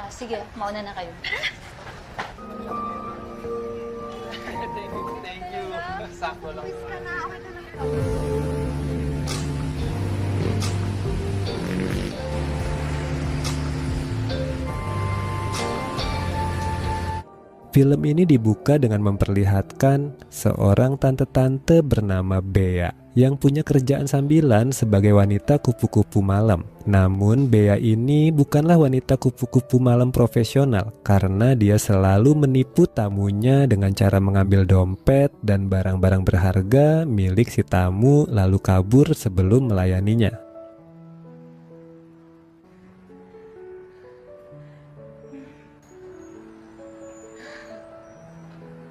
Sige, mauna na kayo. Thank you. Sakto lang. Film ini dibuka dengan memperlihatkan seorang tante-tante bernama Bea yang punya kerjaan sambilan sebagai wanita kupu-kupu malam. Namun Bea ini bukanlah wanita kupu-kupu malam profesional karena dia selalu menipu tamunya dengan cara mengambil dompet dan barang-barang berharga milik si tamu lalu kabur sebelum melayaninya.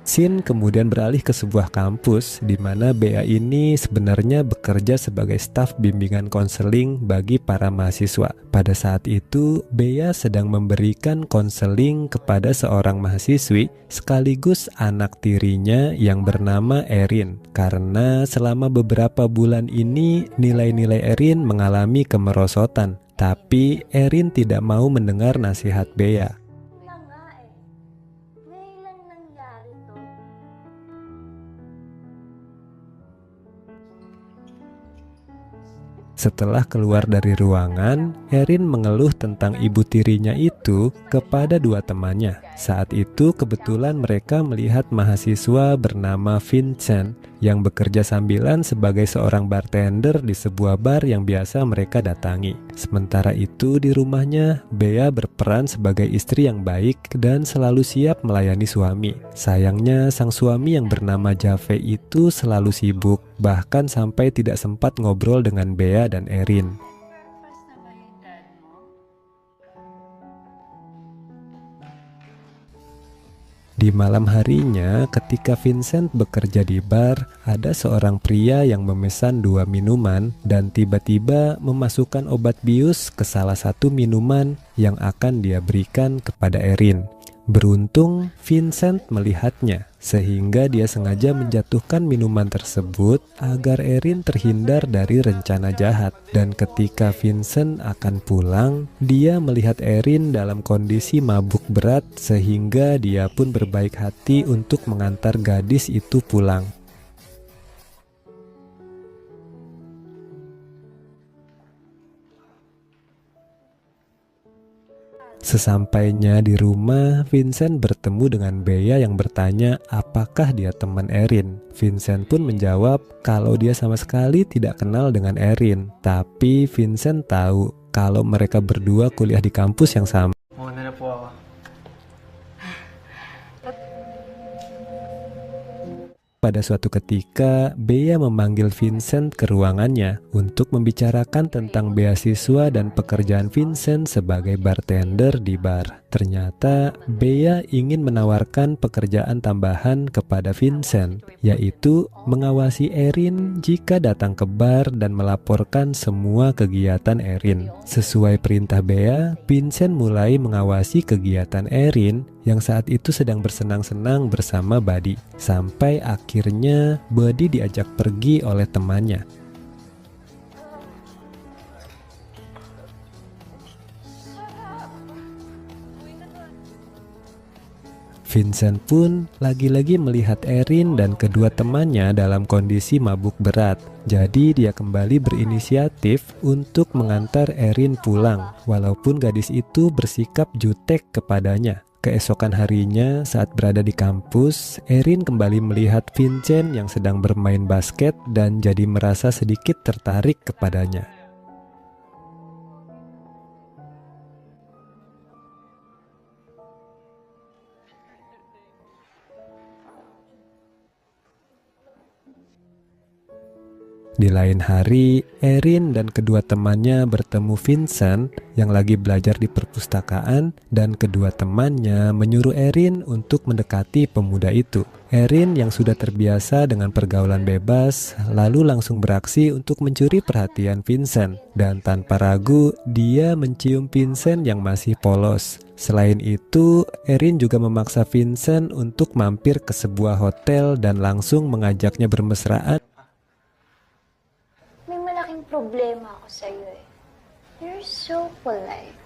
Scene kemudian beralih ke sebuah kampus di mana Bea ini sebenarnya bekerja sebagai staf bimbingan konseling bagi para mahasiswa. Pada saat itu, Bea sedang memberikan konseling kepada seorang mahasiswi sekaligus anak tirinya yang bernama Erin. Karena selama beberapa bulan ini nilai-nilai Erin mengalami kemerosotan, tapi Erin tidak mau mendengar nasihat Bea. Setelah keluar dari ruangan, Erin mengeluh tentang ibu tirinya itu kepada dua temannya. Saat itu kebetulan mereka melihat mahasiswa bernama Vincent yang bekerja sambilan sebagai seorang bartender di sebuah bar yang biasa mereka datangi. Sementara itu di rumahnya, Bea berperan sebagai istri yang baik dan selalu siap melayani suami. Sayangnya sang suami yang bernama Jave itu selalu sibuk, bahkan sampai tidak sempat ngobrol dengan Bea dan Erin. Di malam harinya, ketika Vincent bekerja di bar, ada seorang pria yang memesan 2 minuman dan tiba-tiba memasukkan obat bius ke salah satu minuman yang akan dia berikan kepada Erin. Beruntung Vincent melihatnya, sehingga dia sengaja menjatuhkan minuman tersebut agar Erin terhindar dari rencana jahat. Dan ketika Vincent akan pulang, dia melihat Erin dalam kondisi mabuk berat sehingga dia pun berbaik hati untuk mengantar gadis itu pulang. Sesampainya di rumah, Vincent bertemu dengan Bea yang bertanya apakah dia teman Erin. Vincent pun menjawab kalau dia sama sekali tidak kenal dengan Erin. Tapi Vincent tahu kalau mereka berdua kuliah di kampus yang sama. Mauna na po ako. Pada suatu ketika, Bea memanggil Vincent ke ruangannya untuk membicarakan tentang beasiswa dan pekerjaan Vincent sebagai bartender di bar. Ternyata, Bea ingin menawarkan pekerjaan tambahan kepada Vincent, yaitu mengawasi Erin jika datang ke bar dan melaporkan semua kegiatan Erin. Sesuai perintah Bea, Vincent mulai mengawasi kegiatan Erin yang saat itu sedang bersenang-senang bersama Buddy. Sampai akhirnya Buddy diajak pergi oleh temannya. Vincent pun lagi-lagi melihat Erin dan kedua temannya dalam kondisi mabuk berat. Jadi dia kembali berinisiatif untuk mengantar Erin pulang, walaupun gadis itu bersikap jutek kepadanya. Keesokan harinya saat berada di kampus, Erin kembali melihat Vincent yang sedang bermain basket dan jadi merasa sedikit tertarik kepadanya. Di lain hari, Erin dan kedua temannya bertemu Vincent yang lagi belajar di perpustakaan dan kedua temannya menyuruh Erin untuk mendekati pemuda itu. Erin yang sudah terbiasa dengan pergaulan bebas lalu langsung beraksi untuk mencuri perhatian Vincent dan tanpa ragu dia mencium Vincent yang masih polos. Selain itu, Erin juga memaksa Vincent untuk mampir ke sebuah hotel dan langsung mengajaknya bermesraan. Problema ako sa'yo eh. You're so polite.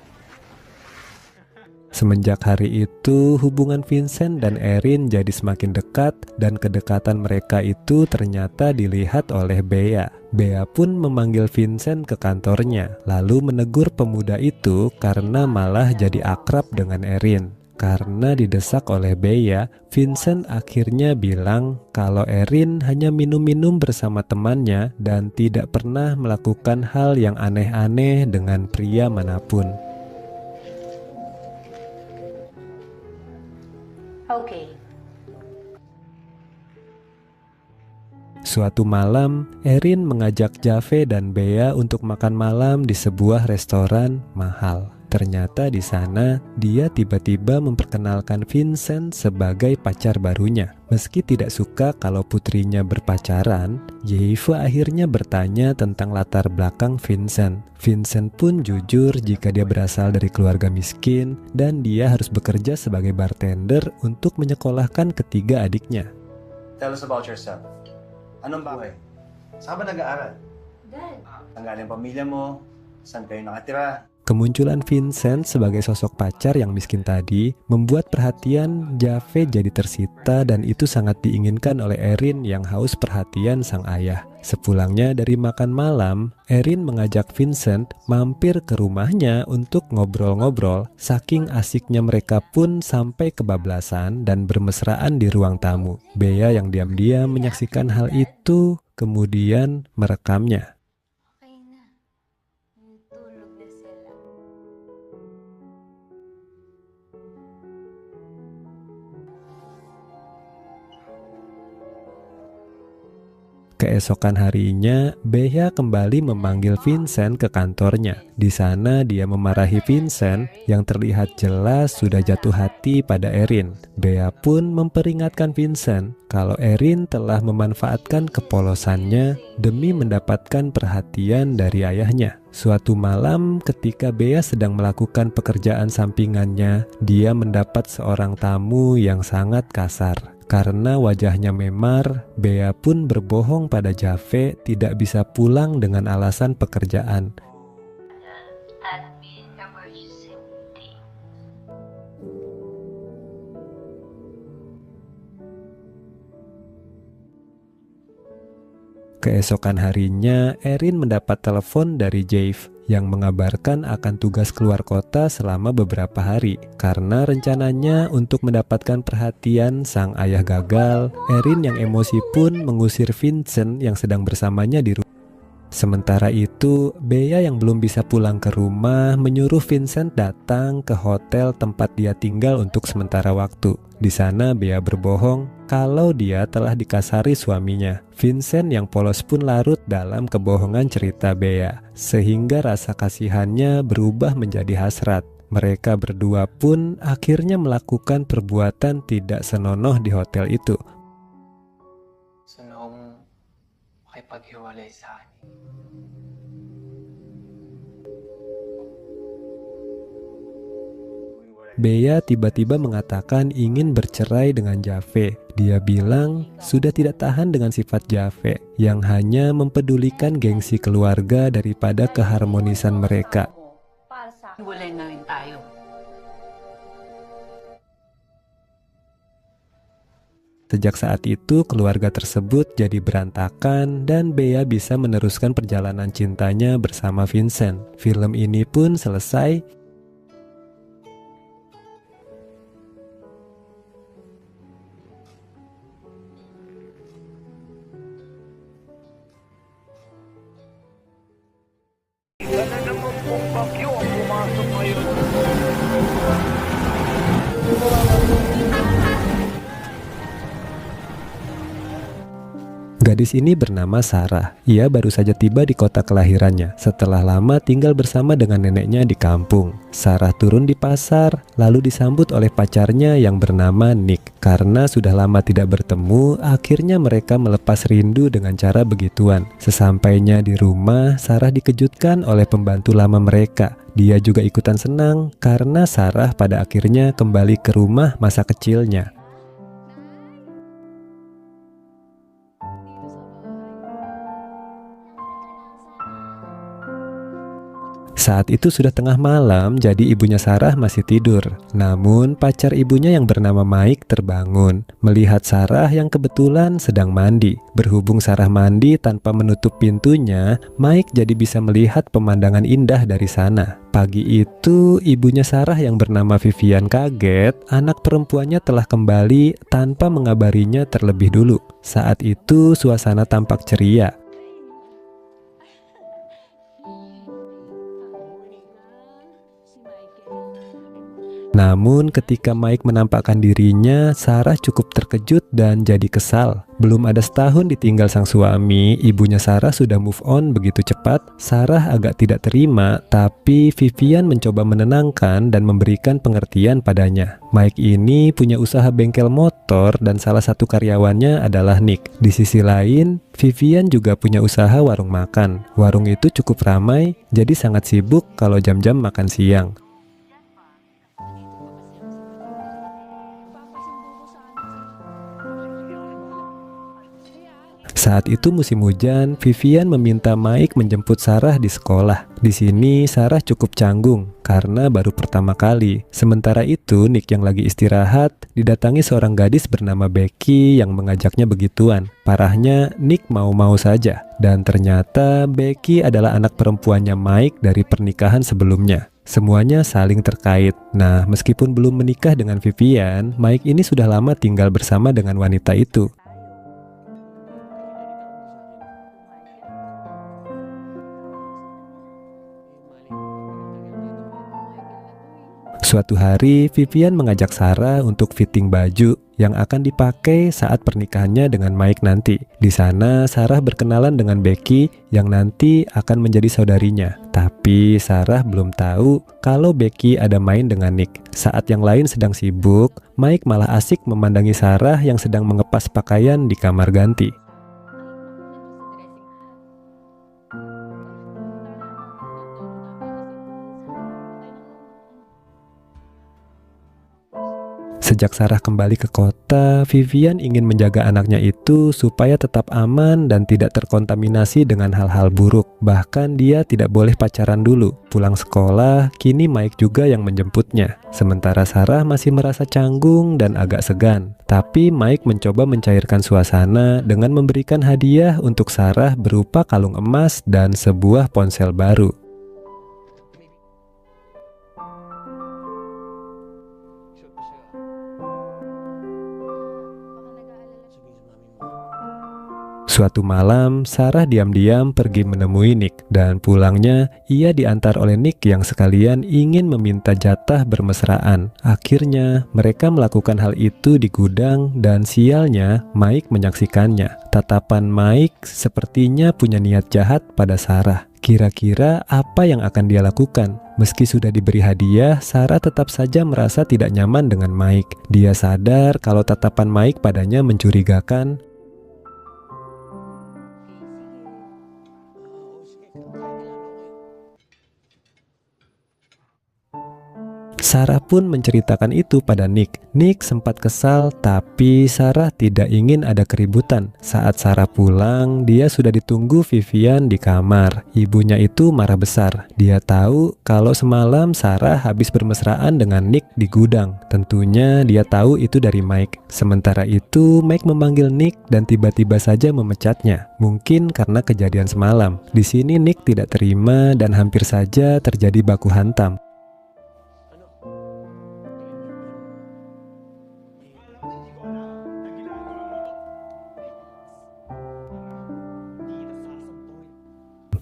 Semenjak hari itu, hubungan Vincent dan Erin jadi semakin dekat dan kedekatan mereka itu ternyata dilihat oleh Bea. Bea pun memanggil Vincent ke kantornya, lalu menegur pemuda itu karena malah jadi akrab dengan Erin. Karena didesak oleh Bea, Vincent akhirnya bilang kalau Erin hanya minum-minum bersama temannya dan tidak pernah melakukan hal yang aneh-aneh dengan pria manapun. Okay. Suatu malam, Erin mengajak Jave dan Bea untuk makan malam di sebuah restoran mahal. Ternyata di sana, dia tiba-tiba memperkenalkan Vincent sebagai pacar barunya. Meski tidak suka kalau putrinya berpacaran, Jave akhirnya bertanya tentang latar belakang Vincent. Vincent pun jujur jika dia berasal dari keluarga miskin dan dia harus bekerja sebagai bartender untuk menyekolahkan ketiga adiknya. Tell us about yourself. Anong buhay? Saan ka ba nag-aaral? Dad. Ang galing pamilya mo? Saan kayo nakatira? Kemunculan Vincent sebagai sosok pacar yang miskin tadi membuat perhatian Jave jadi tersita dan itu sangat diinginkan oleh Erin yang haus perhatian sang ayah. Sepulangnya dari makan malam, Erin mengajak Vincent mampir ke rumahnya untuk ngobrol-ngobrol. Saking asiknya mereka pun sampai kebablasan dan bermesraan di ruang tamu. Bea yang diam-diam menyaksikan hal itu, kemudian merekamnya. Okay na. Tulog na sila. Keesokan harinya, Bea kembali memanggil Vincent ke kantornya. Di sana dia memarahi Vincent yang terlihat jelas sudah jatuh hati pada Erin. Bea pun memperingatkan Vincent kalau Erin telah memanfaatkan kepolosannya demi mendapatkan perhatian dari ayahnya. Suatu malam ketika Bea sedang melakukan pekerjaan sampingannya, dia mendapat seorang tamu yang sangat kasar. Karena wajahnya memar, Bea pun berbohong pada Jave tidak bisa pulang dengan alasan pekerjaan. Admin emergency. Keesokan harinya, Erin mendapat telepon dari Jave yang mengabarkan akan tugas keluar kota selama beberapa hari. Karena rencananya untuk mendapatkan perhatian sang ayah gagal, Erin yang emosi pun mengusir Vincent yang sedang bersamanya di rumah. Sementara itu, Bea yang belum bisa pulang ke rumah menyuruh Vincent datang ke hotel tempat dia tinggal untuk sementara waktu. Di sana Bea berbohong kalau dia telah dikasari suaminya. Vincent yang polos pun larut dalam kebohongan cerita Bea, sehingga rasa kasihannya berubah menjadi hasrat. Mereka berdua pun akhirnya melakukan perbuatan tidak senonoh di hotel itu. So, nung makipaghiwalay sa akin. Bea tiba-tiba mengatakan ingin bercerai dengan Jave. Dia bilang sudah tidak tahan dengan sifat Jave yang hanya mempedulikan gengsi keluarga daripada keharmonisan mereka. Para sa akin. Hiwalay na rin tayo. Sejak saat itu keluarga tersebut jadi berantakan dan Bea bisa meneruskan perjalanan cintanya bersama Vincent. Film ini pun selesai. Sana naman pong bagyo ang pumasok ngayon. Gadis ini bernama Sarah. Ia baru saja tiba di kota kelahirannya setelah lama tinggal bersama dengan neneknya di kampung. Sarah turun di pasar, lalu disambut oleh pacarnya yang bernama Nick. Karena sudah lama tidak bertemu, akhirnya mereka melepas rindu dengan cara begituan. Sesampainya di rumah, Sarah dikejutkan oleh pembantu lama mereka. Dia juga ikutan senang karena Sarah pada akhirnya kembali ke rumah masa kecilnya. Saat itu sudah tengah malam, jadi ibunya Sarah masih tidur. Namun pacar ibunya yang bernama Mike terbangun melihat Sarah yang kebetulan sedang mandi. Berhubung Sarah mandi tanpa menutup pintunya, Mike jadi bisa melihat pemandangan indah dari sana. Pagi itu, ibunya Sarah yang bernama Vivian kaget anak perempuannya telah kembali tanpa mengabarinya terlebih dulu. Saat itu suasana tampak ceria. Namun ketika Mike menampakkan dirinya, Sarah cukup terkejut dan jadi kesal. Belum ada setahun ditinggal sang suami, ibunya Sarah sudah move on begitu cepat. Sarah agak tidak terima, tapi Vivian mencoba menenangkan dan memberikan pengertian padanya. Mike ini punya usaha bengkel motor dan salah satu karyawannya adalah Nick. Di sisi lain, Vivian juga punya usaha warung makan. Warung itu cukup ramai, jadi sangat sibuk kalau jam-jam makan siang. Saat itu musim hujan, Vivian meminta Mike menjemput Sarah di sekolah. Di sini Sarah cukup canggung karena baru pertama kali. Sementara itu Nick yang lagi istirahat didatangi seorang gadis bernama Becky yang mengajaknya begituan. Parahnya Nick mau-mau saja. Dan ternyata Becky adalah anak perempuannya Mike dari pernikahan sebelumnya. Semuanya saling terkait. Nah, meskipun belum menikah dengan Vivian, Mike ini sudah lama tinggal bersama dengan wanita itu. Suatu hari, Vivian mengajak Sarah untuk fitting baju yang akan dipakai saat pernikahannya dengan Mike nanti. Di sana, Sarah berkenalan dengan Becky yang nanti akan menjadi saudarinya. Tapi Sarah belum tahu kalau Becky ada main dengan Nick. Saat yang lain sedang sibuk, Mike malah asik memandangi Sarah yang sedang mengepas pakaian di kamar ganti. Sejak Sarah kembali ke kota, Vivian ingin menjaga anaknya itu supaya tetap aman dan tidak terkontaminasi dengan hal-hal buruk. Bahkan dia tidak boleh pacaran dulu. Pulang sekolah, kini Mike juga yang menjemputnya. Sementara Sarah masih merasa canggung dan agak segan. Tapi Mike mencoba mencairkan suasana dengan memberikan hadiah untuk Sarah berupa kalung emas dan sebuah ponsel baru. Suatu malam, Sarah diam-diam pergi menemui Nick dan pulangnya ia diantar oleh Nick yang sekalian ingin meminta jatah bermesraan. Akhirnya, mereka melakukan hal itu di gudang dan sialnya Mike menyaksikannya. Tatapan Mike sepertinya punya niat jahat pada Sarah. Kira-kira apa yang akan dia lakukan? Meski sudah diberi hadiah, Sarah tetap saja merasa tidak nyaman dengan Mike. Dia sadar kalau tatapan Mike padanya mencurigakan. Sarah pun menceritakan itu pada Nick. Nick sempat kesal, tapi Sarah tidak ingin ada keributan. Saat Sarah pulang, dia sudah ditunggu Vivian di kamar. Ibunya itu marah besar. Dia tahu kalau semalam Sarah habis bermesraan dengan Nick di gudang. Tentunya dia tahu itu dari Mike. Sementara itu, Mike memanggil Nick dan tiba-tiba saja memecatnya. Mungkin karena kejadian semalam. Di sini Nick tidak terima dan hampir saja terjadi baku hantam.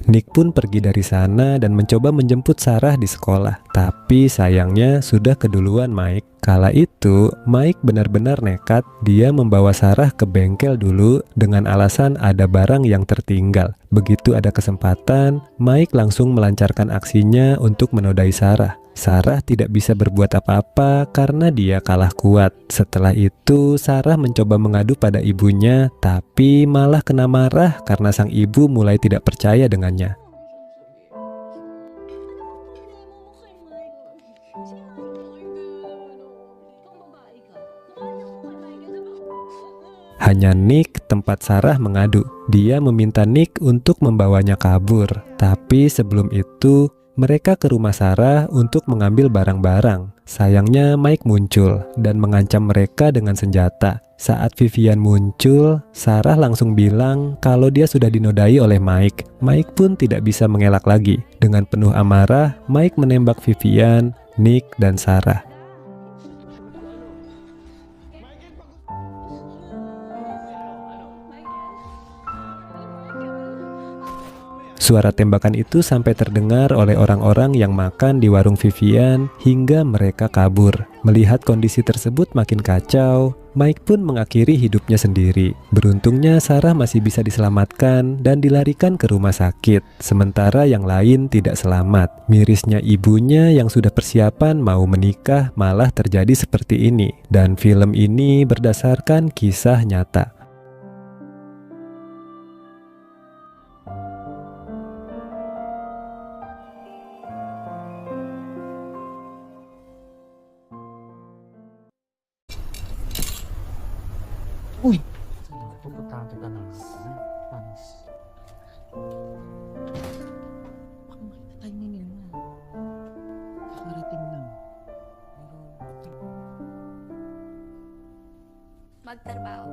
Nick pun pergi dari sana dan mencoba menjemput Sarah di sekolah. Tapi sayangnya sudah keduluan Mike. Kala itu, Mike benar-benar nekat. Dia membawa Sarah ke bengkel dulu dengan alasan ada barang yang tertinggal. Begitu ada kesempatan, Mike langsung melancarkan aksinya untuk menodai Sarah. Sarah tidak bisa berbuat apa-apa karena dia kalah kuat. Setelah itu, Sarah mencoba mengadu pada ibunya, tapi malah kena marah karena sang ibu mulai tidak percaya dengannya. Hanya Nick tempat Sarah mengadu. Dia meminta Nick untuk membawanya kabur. Tapi sebelum itu, Mereka ke rumah Sarah untuk mengambil barang-barang. Sayangnya Mike muncul dan mengancam mereka dengan senjata. Saat Vivian muncul, Sarah langsung bilang kalau dia sudah dinodai oleh Mike. Mike pun tidak bisa mengelak lagi. Dengan penuh amarah, Mike menembak Vivian, Nick, dan Sarah. Suara tembakan itu sampai terdengar oleh orang-orang yang makan di warung Vivian hingga mereka kabur. Melihat kondisi tersebut makin kacau, Mike pun mengakhiri hidupnya sendiri. Beruntungnya Sarah masih bisa diselamatkan dan dilarikan ke rumah sakit, sementara yang lain tidak selamat. Mirisnya ibunya yang sudah persiapan mau menikah malah terjadi seperti ini. Dan film ini berdasarkan kisah nyata. Uy! Pupuntahan kita ng panis. Baka makita tayo ni Nina. Kakarating lang. Magtrabaho.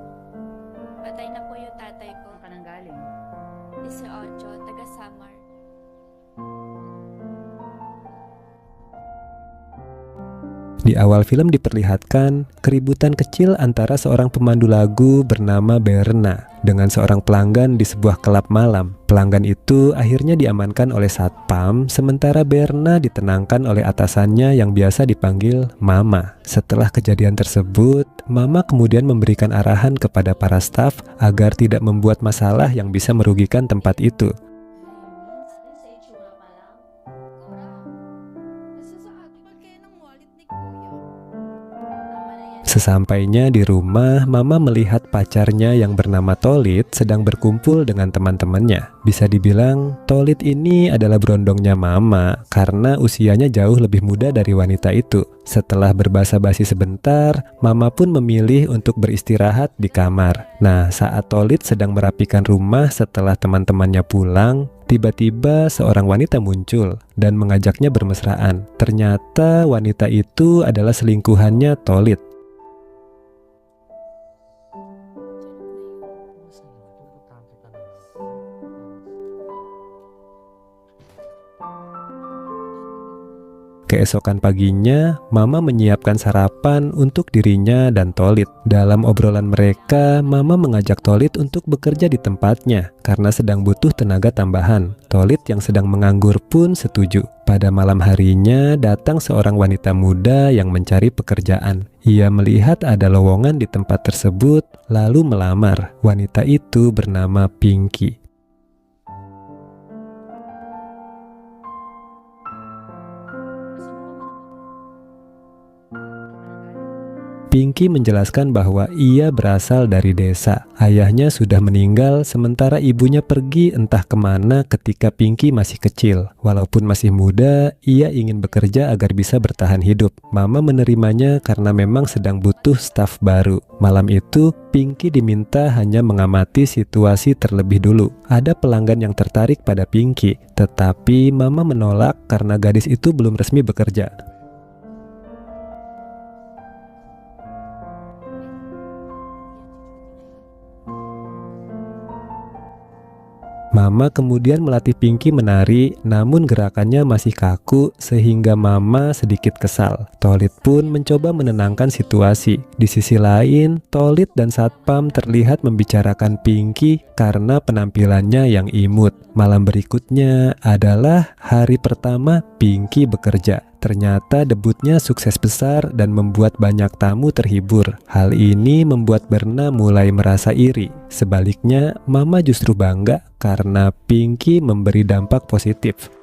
Patay na po yung tatay ko. Saan ka nang galing? 18, taga Samar. Di awal film diperlihatkan keributan kecil antara seorang pemandu lagu bernama Berna dengan seorang pelanggan di sebuah klub malam. Pelanggan itu akhirnya diamankan oleh satpam, sementara Berna ditenangkan oleh atasannya yang biasa dipanggil Mama. Setelah kejadian tersebut, Mama kemudian memberikan arahan kepada para staf agar tidak membuat masalah yang bisa merugikan tempat itu. Sa itsura pa lang. Kurang. Nasa sa atin kayo ng wallet ni Kuya. Tama na yan. Sesampainya di rumah, Mama melihat pacarnya yang bernama Tolit sedang berkumpul dengan teman-temannya. Bisa dibilang, Tolit ini adalah berondongnya Mama karena usianya jauh lebih muda dari wanita itu. Setelah berbasa-basi sebentar, Mama pun memilih untuk beristirahat di kamar. Nah, saat Tolit sedang merapikan rumah setelah teman-temannya pulang, tiba-tiba seorang wanita muncul dan mengajaknya bermesraan. Ternyata wanita itu adalah selingkuhannya Tolit. Pupuntahan kita ng panis. Keesokan paginya, Mama menyiapkan sarapan untuk dirinya dan Tolit. Dalam obrolan mereka, Mama mengajak Tolit untuk bekerja di tempatnya karena sedang butuh tenaga tambahan. Tolit yang sedang menganggur pun setuju. Pada malam harinya, datang seorang wanita muda yang mencari pekerjaan. Ia melihat ada lowongan di tempat tersebut, lalu melamar. Wanita itu bernama Pinky. Pinky menjelaskan bahwa ia berasal dari desa. Ayahnya sudah meninggal sementara ibunya pergi entah kemana ketika Pinky masih kecil. Walaupun masih muda, ia ingin bekerja agar bisa bertahan hidup. Mama menerimanya karena memang sedang butuh staf baru. Malam itu, Pinky diminta hanya mengamati situasi terlebih dulu. Ada pelanggan yang tertarik pada Pinky, tetapi Mama menolak karena gadis itu belum resmi bekerja. Mama kemudian melatih Pinky menari, namun gerakannya masih kaku sehingga Mama sedikit kesal. Tolit pun mencoba menenangkan situasi. Di sisi lain, Tolit dan Satpam terlihat membicarakan Pinky karena penampilannya yang imut. Malam berikutnya adalah hari pertama Pinky bekerja. Ternyata debutnya sukses besar dan membuat banyak tamu terhibur. Hal ini membuat Berna mulai merasa iri. Sebaliknya, Mama justru bangga karena Pinky memberi dampak positif.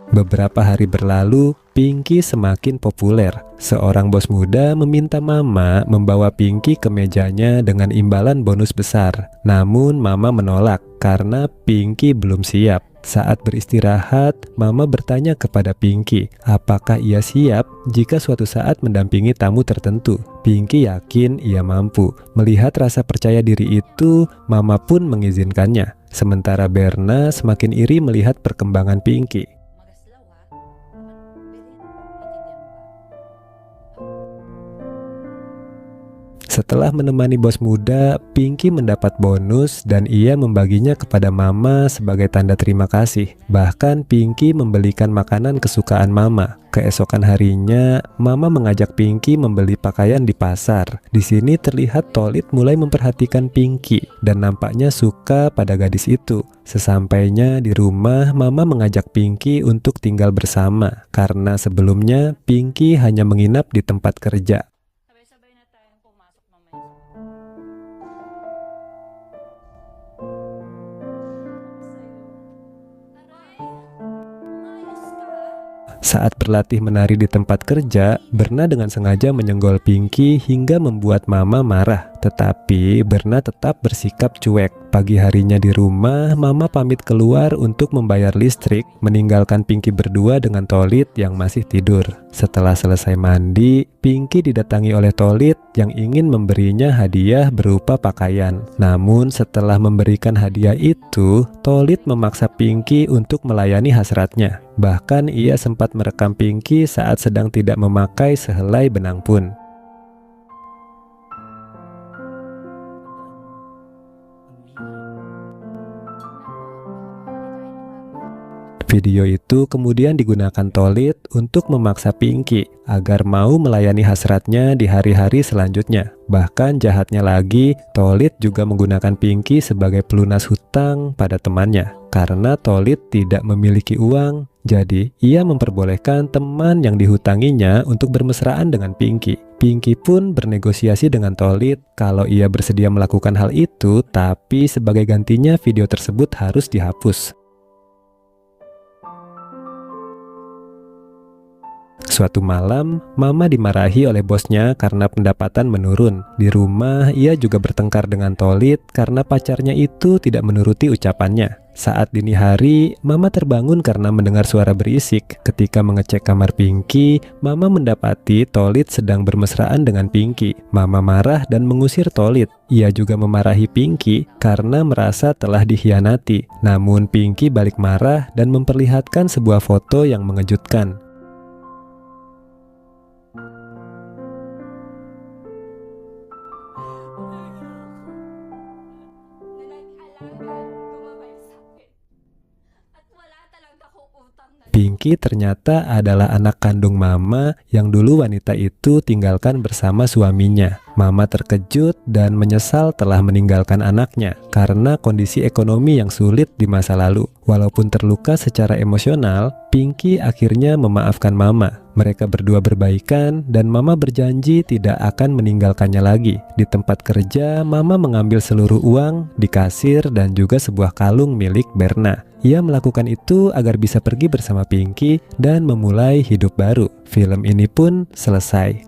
Beberapa hari berlalu, Pinky semakin populer. Seorang bos muda meminta Mama membawa Pinky ke mejanya dengan imbalan bonus besar. Namun Mama menolak karena Pinky belum siap. Saat beristirahat, Mama bertanya kepada Pinky, apakah ia siap jika suatu saat mendampingi tamu tertentu. Pinky yakin ia mampu. Melihat rasa percaya diri itu, Mama pun mengizinkannya. Sementara Berna semakin iri melihat perkembangan Pinky. Magaslaw ha? Intindihan mo ba? Setelah menemani bos muda, Pinky mendapat bonus dan ia membaginya kepada Mama sebagai tanda terima kasih. Bahkan Pinky membelikan makanan kesukaan Mama. Keesokan harinya, Mama mengajak Pinky membeli pakaian di pasar. Di sini terlihat Tolit mulai memperhatikan Pinky dan nampaknya suka pada gadis itu. Sesampainya di rumah, Mama mengajak Pinky untuk tinggal bersama karena sebelumnya Pinky hanya menginap di tempat kerja. Sabay-sabay na tayong pumasok mamaya sa Aray, umayos ka. Saat berlatih menari di tempat kerja, Berna dengan sengaja menyenggol Pinky hingga membuat Mama marah. Tetapi Berna tetap bersikap cuek. Pagi harinya di rumah, Mama pamit keluar untuk membayar listrik, meninggalkan Pinky berdua dengan Tolit yang masih tidur. Setelah selesai mandi, Pinky didatangi oleh Tolit yang ingin memberinya hadiah berupa pakaian. Namun setelah memberikan hadiah itu, Tolit memaksa Pinky untuk melayani hasratnya. Bahkan ia sempat merekam Pinky saat sedang tidak memakai sehelai benang pun. Video itu kemudian digunakan Tolit untuk memaksa Pinky agar mau melayani hasratnya di hari-hari selanjutnya. Bahkan jahatnya lagi, Tolit juga menggunakan Pinky sebagai pelunas hutang pada temannya. Karena Tolit tidak memiliki uang, jadi ia memperbolehkan teman yang dihutanginya untuk bermesraan dengan Pinky. Pinky pun bernegosiasi dengan Tolit kalau ia bersedia melakukan hal itu, tapi sebagai gantinya video tersebut harus dihapus. Suatu malam, Mama dimarahi oleh bosnya karena pendapatan menurun. Di rumah, ia juga bertengkar dengan Tolit karena pacarnya itu tidak menuruti ucapannya. Saat dini hari, Mama terbangun karena mendengar suara berisik. Ketika mengecek kamar Pinky, Mama mendapati Tolit sedang bermesraan dengan Pinky. Mama marah dan mengusir Tolit. Ia juga memarahi Pinky karena merasa telah dikhianati. Namun Pinky balik marah dan memperlihatkan sebuah foto yang mengejutkan. Pinky ternyata adalah anak kandung Mama yang dulu wanita itu tinggalkan bersama suaminya. Mama terkejut dan menyesal telah meninggalkan anaknya karena kondisi ekonomi yang sulit di masa lalu. Walaupun terluka secara emosional, Pinky akhirnya memaafkan Mama. Mereka berdua berbaikan dan Mama berjanji tidak akan meninggalkannya lagi. Di tempat kerja, Mama mengambil seluruh uang di kasir dan juga sebuah kalung milik Berna. Ia melakukan itu agar bisa pergi bersama Pinky dan memulai hidup baru. Film ini pun selesai.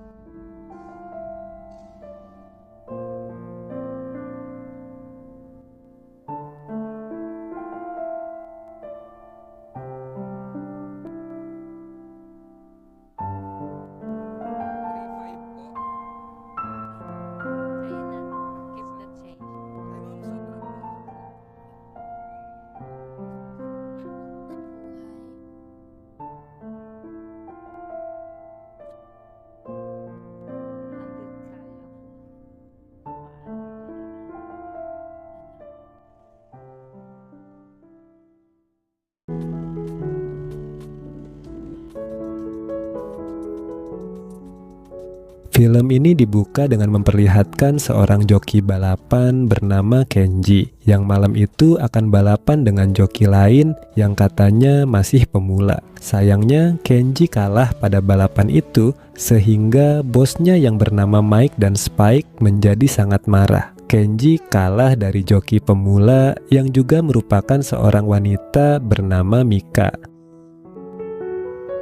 Ayun na, keep the change. Film ini dibuka dengan memperlihatkan seorang joki balapan bernama Kenji yang malam itu akan balapan dengan joki lain yang katanya masih pemula. Sayangnya Kenji kalah pada balapan itu sehingga bosnya yang bernama Mike dan Spike menjadi sangat marah. Kenji kalah dari joki pemula yang juga merupakan seorang wanita bernama Mika.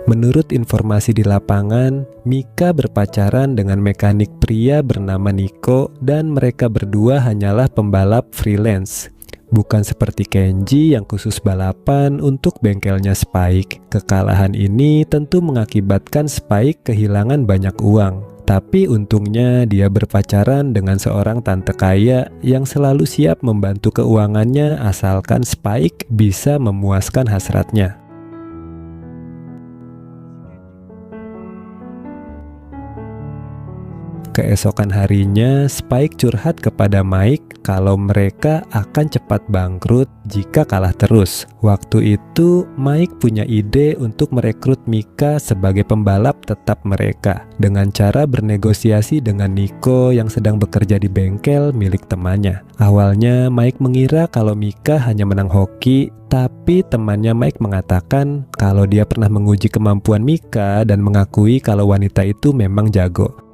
Menurut informasi di lapangan, Mika berpacaran dengan mekanik pria bernama Nico dan mereka berdua hanyalah pembalap freelance. Bukan seperti Kenji yang khusus balapan untuk bengkelnya Spike. Kekalahan ini tentu mengakibatkan Spike kehilangan banyak uang. Tapi untungnya dia berpacaran dengan seorang tante kaya yang selalu siap membantu keuangannya asalkan Spike bisa memuaskan hasratnya. Keesokan harinya, Spike curhat kepada Mike kalau mereka akan cepat bangkrut jika kalah terus. Waktu itu, Mike punya ide untuk merekrut Mika sebagai pembalap tetap mereka dengan cara bernegosiasi dengan Nico yang sedang bekerja di bengkel milik temannya. Awalnya, Mike mengira kalau Mika hanya menang hoki, tapi temannya Mike mengatakan kalau dia pernah menguji kemampuan Mika dan mengakui kalau wanita itu memang jago.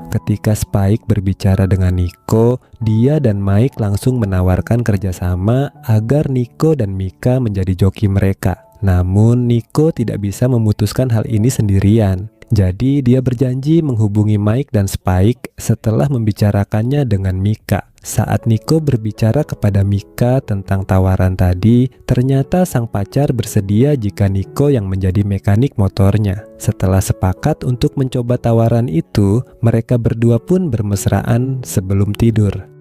Ketika Spike berbicara dengan Nico, dia dan Mike langsung menawarkan kerjasama agar Nico dan Mika menjadi joki mereka. Namun Nico tidak bisa memutuskan hal ini sendirian. Jadi dia berjanji menghubungi Mike dan Spike setelah membicarakannya dengan Mika. Saat Nico berbicara kepada Mika tentang tawaran tadi, ternyata sang pacar bersedia jika Nico yang menjadi mekanik motornya. Setelah sepakat untuk mencoba tawaran itu, mereka berdua pun bermesraan sebelum tidur.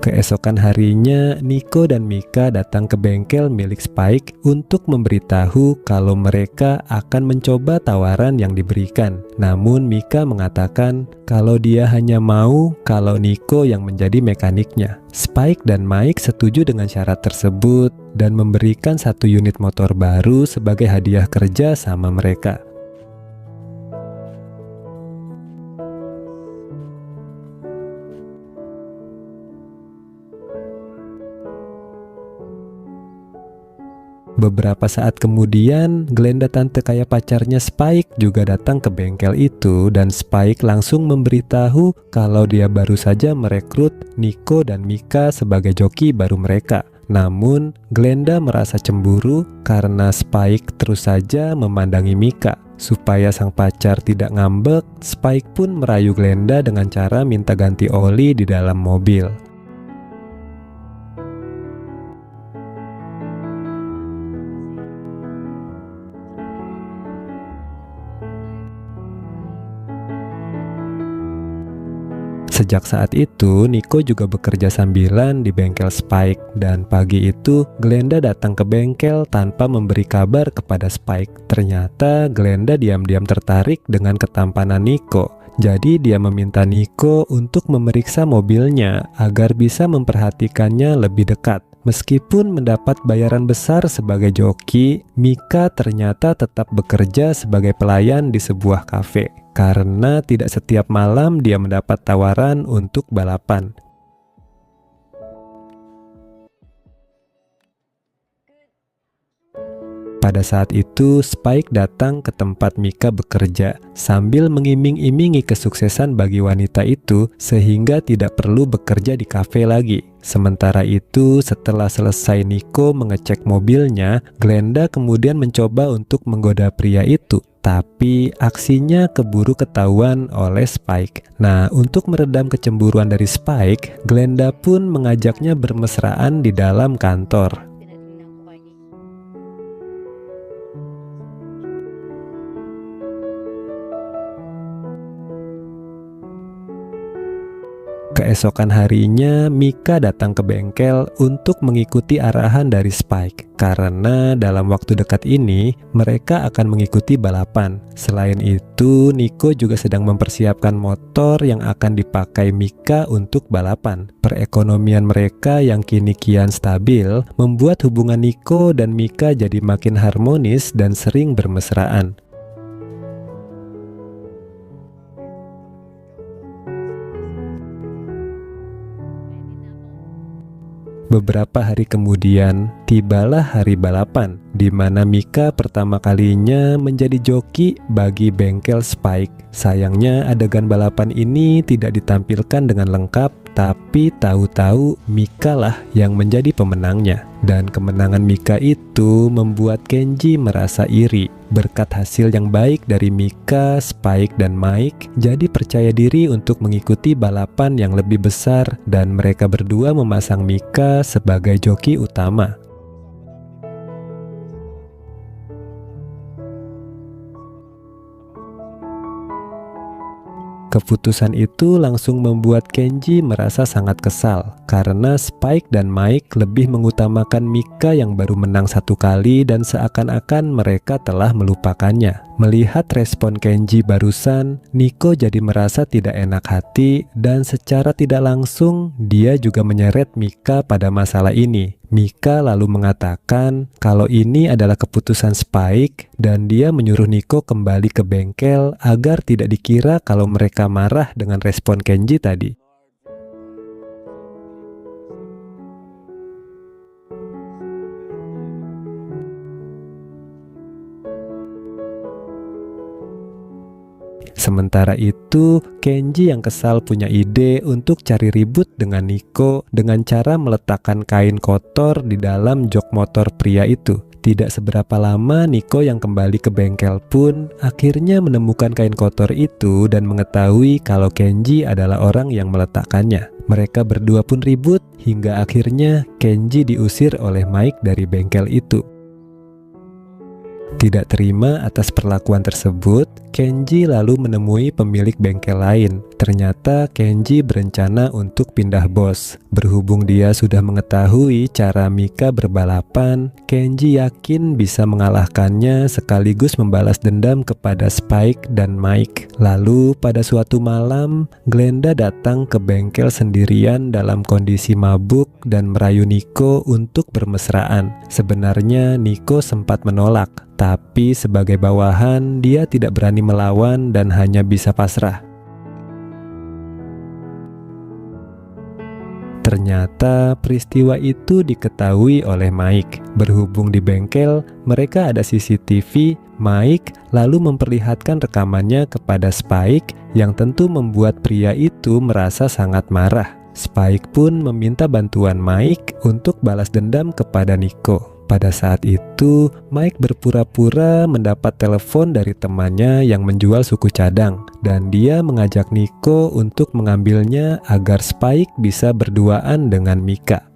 Keesokan harinya, Nico dan Mika datang ke bengkel milik Spike untuk memberitahu kalau mereka akan mencoba tawaran yang diberikan. Namun Mika mengatakan kalau dia hanya mau kalau Nico yang menjadi mekaniknya. Spike dan Mike setuju dengan syarat tersebut dan memberikan 1 unit motor baru sebagai hadiah kerja sama mereka. Beberapa saat kemudian, Glenda tante kaya pacarnya Spike juga datang ke bengkel itu dan Spike langsung memberitahu kalau dia baru saja merekrut Nico dan Mika sebagai joki baru mereka. Namun, Glenda merasa cemburu karena Spike terus saja memandangi Mika. Supaya sang pacar tidak ngambek, Spike pun merayu Glenda dengan cara minta ganti oli di dalam mobil. Sejak saat itu, Nico juga bekerja sambilan di bengkel Spike. Dan pagi itu, Glenda datang ke bengkel tanpa memberi kabar kepada Spike. Ternyata, Glenda diam-diam tertarik dengan ketampanan Nico. Jadi dia meminta Nico untuk memeriksa mobilnya agar bisa memperhatikannya lebih dekat. Meskipun mendapat bayaran besar sebagai joki, Mika ternyata tetap bekerja sebagai pelayan di sebuah kafe. Karena tidak setiap malam dia mendapat tawaran untuk balapan. Pada saat itu, Spike datang ke tempat Mika bekerja sambil mengiming-imingi kesuksesan bagi wanita itu sehingga tidak perlu bekerja di kafe lagi. Sementara itu, setelah selesai Nico mengecek mobilnya, Glenda kemudian mencoba untuk menggoda pria itu. Tapi aksinya keburu ketahuan oleh Spike. Nah, untuk meredam kecemburuan dari Spike, Glenda pun mengajaknya bermesraan di dalam kantor. Keesokan harinya, Mika datang ke bengkel untuk mengikuti arahan dari Spike. Karena dalam waktu dekat ini, mereka akan mengikuti balapan. Selain itu, Nico juga sedang mempersiapkan motor yang akan dipakai Mika untuk balapan. Perekonomian mereka yang kini kian stabil, membuat hubungan Nico dan Mika jadi makin harmonis dan sering bermesraan. Beberapa hari kemudian, tibalah hari balapan, di mana Mika pertama kalinya menjadi joki bagi bengkel Spike. Sayangnya adegan balapan ini tidak ditampilkan dengan lengkap, tapi tahu-tahu Mika lah yang menjadi pemenangnya. Dan kemenangan Mika itu membuat Kenji merasa iri. Berkat hasil yang baik dari Mika, Spike, dan Mike, jadi percaya diri untuk mengikuti balapan yang lebih besar, dan mereka berdua memasang Mika sebagai joki utama. Keputusan itu langsung membuat Kenji merasa sangat kesal karena Spike dan Mike lebih mengutamakan Mika yang baru menang 1 kali dan seakan-akan mereka telah melupakannya. Melihat respon Kenji barusan, Nico jadi merasa tidak enak hati dan secara tidak langsung dia juga menyeret Mika pada masalah ini. Mika lalu mengatakan kalau ini adalah keputusan Spike dan dia menyuruh Nico kembali ke bengkel agar tidak dikira kalau mereka marah dengan respon Kenji tadi. Sementara itu, Kenji yang kesal punya ide untuk cari ribut dengan Nico dengan cara meletakkan kain kotor di dalam jok motor pria itu. Tidak seberapa lama Nico yang kembali ke bengkel pun akhirnya menemukan kain kotor itu dan mengetahui kalau Kenji adalah orang yang meletakkannya. Mereka berdua pun ribut hingga akhirnya Kenji diusir oleh Mike dari bengkel itu. Tidak terima atas perlakuan tersebut, Kenji lalu menemui pemilik bengkel lain. Ternyata Kenji berencana untuk pindah bos. Berhubung dia sudah mengetahui cara Mika berbalapan, Kenji yakin bisa mengalahkannya sekaligus membalas dendam kepada Spike dan Mike. Lalu pada suatu malam, Glenda datang ke bengkel sendirian dalam kondisi mabuk dan merayu Nico untuk bermesraan. Sebenarnya Nico sempat menolak, tapi sebagai bawahan dia tidak berani melawan dan hanya bisa pasrah. Ternyata peristiwa itu diketahui oleh Mike. Berhubung di bengkel mereka ada CCTV, Mike lalu memperlihatkan rekamannya kepada Spike yang tentu membuat pria itu merasa sangat marah. Spike pun meminta bantuan Mike untuk balas dendam kepada Nico. Pada saat itu, Mike berpura-pura mendapat telepon dari temannya yang menjual suku cadang dan dia mengajak Nico untuk mengambilnya agar Spike bisa berduaan dengan Mika.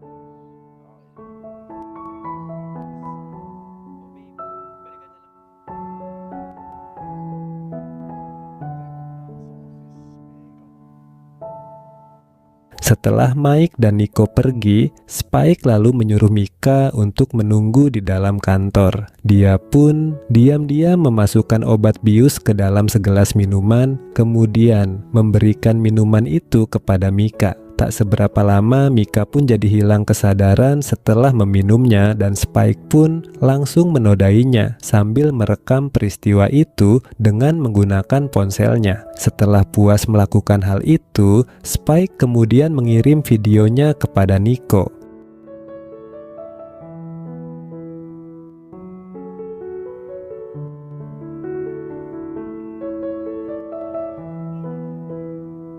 Setelah Mike dan Nico pergi, Spike lalu menyuruh Mika untuk menunggu di dalam kantor. Dia pun diam-diam memasukkan obat bius ke dalam segelas minuman, kemudian memberikan minuman itu kepada Mika. Tak seberapa lama Mika pun jadi hilang kesadaran setelah meminumnya dan Spike pun langsung menodainya sambil merekam peristiwa itu dengan menggunakan ponselnya. Setelah puas melakukan hal itu, Spike kemudian mengirim videonya kepada Nico.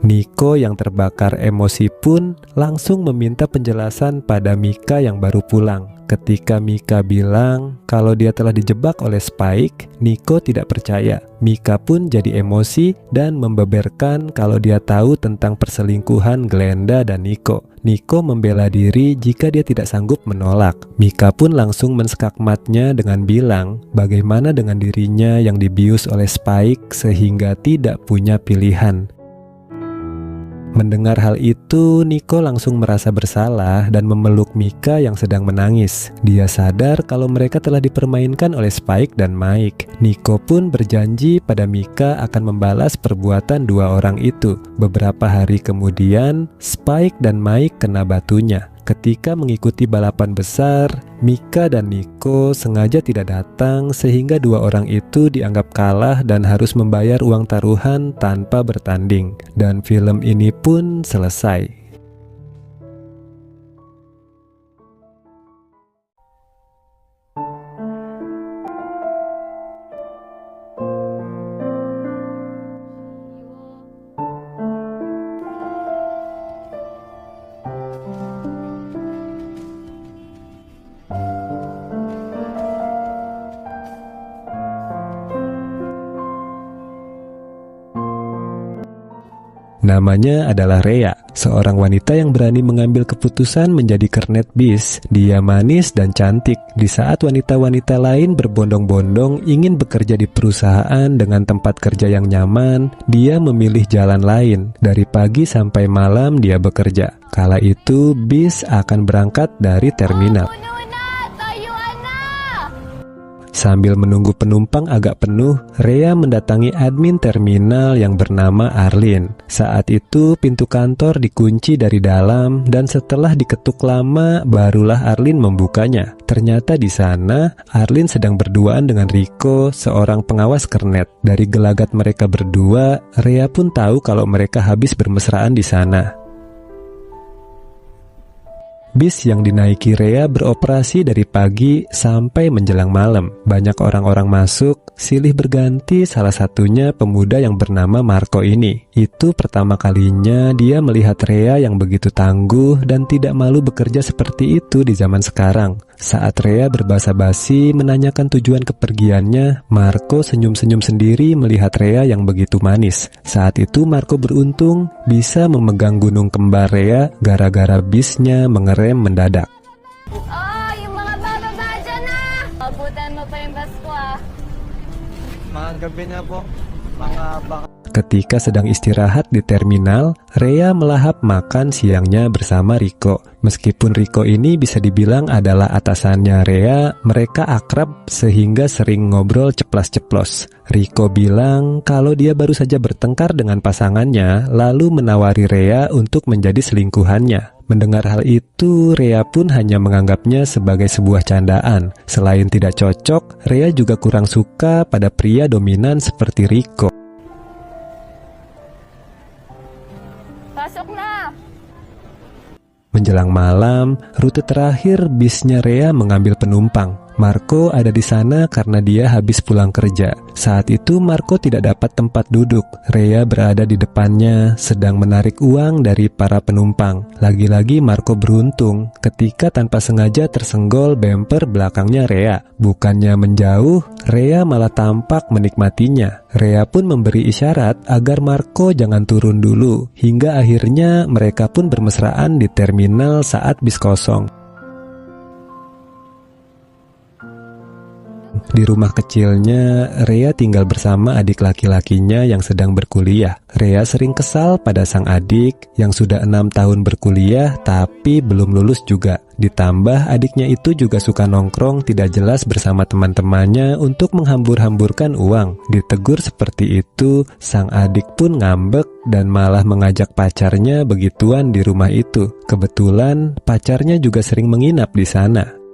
Nico yang terbakar emosi pun langsung meminta penjelasan pada Mika yang baru pulang. Ketika Mika bilang kalau dia telah dijebak oleh Spike, Nico tidak percaya. Mika pun jadi emosi dan membeberkan kalau dia tahu tentang perselingkuhan Glenda dan Nico. Nico membela diri jika dia tidak sanggup menolak. Mika pun langsung menskakmatnya dengan bilang bagaimana dengan dirinya yang dibius oleh Spike sehingga tidak punya pilihan. Mendengar hal itu, Nico langsung merasa bersalah dan memeluk Mika yang sedang menangis. Dia sadar kalau mereka telah dipermainkan oleh Spike dan Mike. Nico pun berjanji pada Mika akan membalas perbuatan dua orang itu. Beberapa hari kemudian, Spike dan Mike kena batunya. Ketika mengikuti balapan besar, Mika dan Nico sengaja tidak datang sehingga dua orang itu dianggap kalah dan harus membayar uang taruhan tanpa bertanding. Dan film ini pun selesai. Namanya adalah Rea, seorang wanita yang berani mengambil keputusan menjadi kernet bis. Dia manis dan cantik, di saat wanita-wanita lain berbondong-bondong ingin bekerja di perusahaan dengan tempat kerja yang nyaman. Dia memilih jalan lain. Dari pagi sampai malam dia bekerja. Kala itu bis akan berangkat dari terminal. Sambil menunggu penumpang agak penuh, Rea mendatangi admin terminal yang bernama Arlin. Saat itu pintu kantor dikunci dari dalam dan setelah diketuk lama barulah Arlin membukanya. Ternyata di sana Arlin sedang berduaan dengan Rico, seorang pengawas kernet. Dari gelagat mereka berdua, Rea pun tahu kalau mereka habis bermesraan di sana. Bis yang dinaiki Rea beroperasi dari pagi sampai menjelang malam. Banyak orang-orang masuk, silih berganti, salah satunya pemuda yang bernama Marco ini. Itu pertama kalinya dia melihat Rea yang begitu tangguh dan tidak malu bekerja seperti itu di zaman sekarang. Saat Rea berbasa-basi menanyakan tujuan kepergiannya, Marco senyum-senyum sendiri melihat Rea yang begitu manis. Saat itu Marco beruntung bisa memegang gunung kembar Rea gara-gara bisnya mengerem mendadak. Oh, yung mga bababa dyan na! Abutan mo pa yung bus ko Mga gabi na po. Mga baka... Ketika sedang istirahat di terminal, Rea melahap makan siangnya bersama Rico. Meskipun Rico ini bisa dibilang adalah atasannya Rea, mereka akrab sehingga sering ngobrol ceplas-ceplos. Rico bilang kalau dia baru saja bertengkar dengan pasangannya, lalu menawari Rea untuk menjadi selingkuhannya. Mendengar hal itu, Rea pun hanya menganggapnya sebagai sebuah candaan. Selain tidak cocok, Rea juga kurang suka pada pria dominan seperti Rico. Pasok na! Menjelang malam, rute terakhir bisnya Rea mengambil penumpang. Marco ada di sana karena dia habis pulang kerja. Saat itu Marco tidak dapat tempat duduk. Rea berada di depannya, sedang menarik uang dari para penumpang. Lagi-lagi Marco beruntung ketika tanpa sengaja tersenggol bemper belakangnya Rea. Bukannya menjauh, Rea malah tampak menikmatinya. Rea pun memberi isyarat agar Marco jangan turun dulu. Hingga akhirnya mereka pun bermesraan di terminal saat bis kosong. Di rumah kecilnya, Rea tinggal bersama adik laki-lakinya yang sedang berkuliah. Rea sering kesal pada sang adik yang sudah 6 tahun berkuliah tapi belum lulus juga. Ditambah adiknya itu juga suka nongkrong tidak jelas bersama teman-temannya untuk menghambur-hamburkan uang. Ditegur seperti itu, sang adik pun ngambek dan malah mengajak pacarnya begituan di rumah itu. Kebetulan pacarnya juga sering menginap di sana.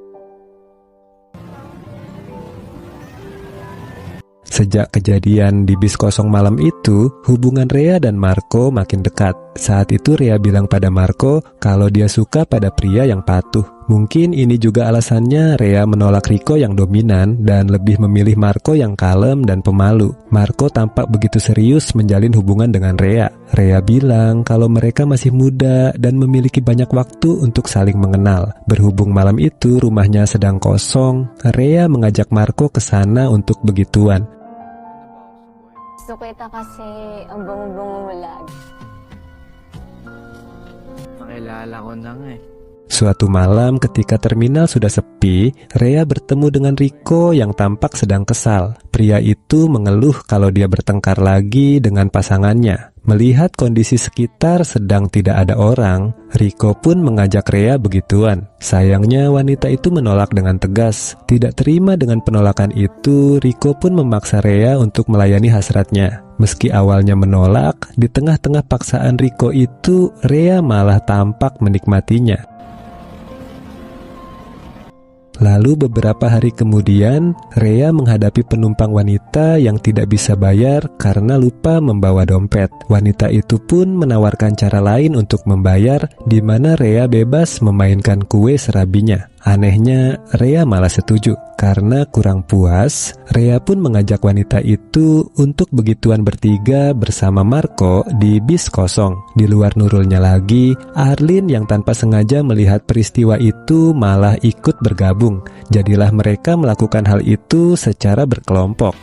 Sejak kejadian di bis kosong malam itu, hubungan Rea dan Marco makin dekat. Saat itu Rea bilang pada Marco kalau dia suka pada pria yang patuh. Mungkin ini juga alasannya Rea menolak Rico yang dominan dan lebih memilih Marco yang kalem dan pemalu. Marco tampak begitu serius menjalin hubungan dengan Rea. Rea bilang kalau mereka masih muda dan memiliki banyak waktu untuk saling mengenal. Berhubung malam itu rumahnya sedang kosong, Rea mengajak Marco ke sana untuk begituan. Gusto kita kasi ang bango-bango mo lagi. Nakilala ko na nga eh. Suatu malam ketika terminal sudah sepi, Rea bertemu dengan Rico yang tampak sedang kesal. Pria itu mengeluh kalau dia bertengkar lagi dengan pasangannya. Melihat kondisi sekitar sedang tidak ada orang, Rico pun mengajak Rea begituan. Sayangnya wanita itu menolak dengan tegas. Tidak terima dengan penolakan itu, Rico pun memaksa Rea untuk melayani hasratnya. Meski awalnya menolak, di tengah-tengah paksaan Rico itu, Rea malah tampak menikmatinya. Lalu beberapa hari kemudian, Rea menghadapi penumpang wanita yang tidak bisa bayar karena lupa membawa dompet. Wanita itu pun menawarkan cara lain untuk membayar, di mana Rea bebas memainkan kue serabinya. Anehnya, Rea malah setuju. Karena kurang puas, Rea pun mengajak wanita itu untuk begituan bertiga bersama Marco di bis kosong. Di luar nurulnya lagi, Arlin yang tanpa sengaja melihat peristiwa itu malah ikut bergabung. Jadilah mereka melakukan hal itu secara berkelompok.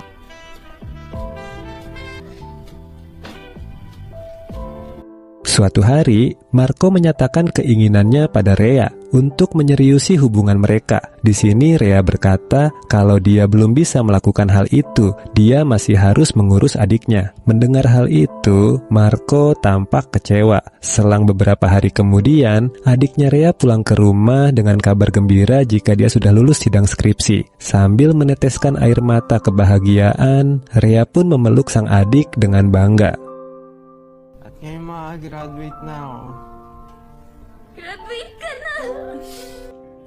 Suatu hari, Marco menyatakan keinginannya pada Rea untuk menyeriusi hubungan mereka. Di sini Rea berkata kalau dia belum bisa melakukan hal itu, dia masih harus mengurus adiknya. Mendengar hal itu, Marco tampak kecewa. Selang beberapa hari kemudian, adiknya Rea pulang ke rumah dengan kabar gembira jika dia sudah lulus sidang skripsi. Sambil meneteskan air mata kebahagiaan, Rea pun memeluk sang adik dengan bangga. Ngayon makagraduate na ako. Graduate ka na!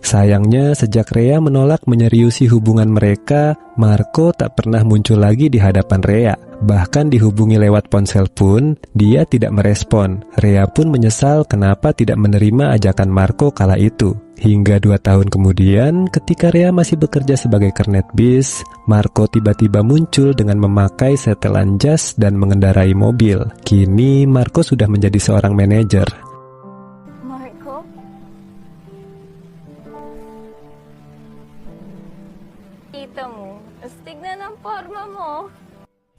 Sayangnya, sejak Rea menolak menyeriusi hubungan mereka, Marco tak pernah muncul lagi di hadapan Rea. Bahkan dihubungi lewat ponsel pun, dia tidak merespon. Rea pun menyesal kenapa tidak menerima ajakan Marco kala itu. Hingga 2 tahun kemudian, ketika Rea masih bekerja sebagai kernet bis, Marco tiba-tiba muncul dengan memakai setelan jas dan mengendarai mobil. Kini, Marco sudah menjadi seorang manajer. Marco? Kita mo, astig na ng forma mo.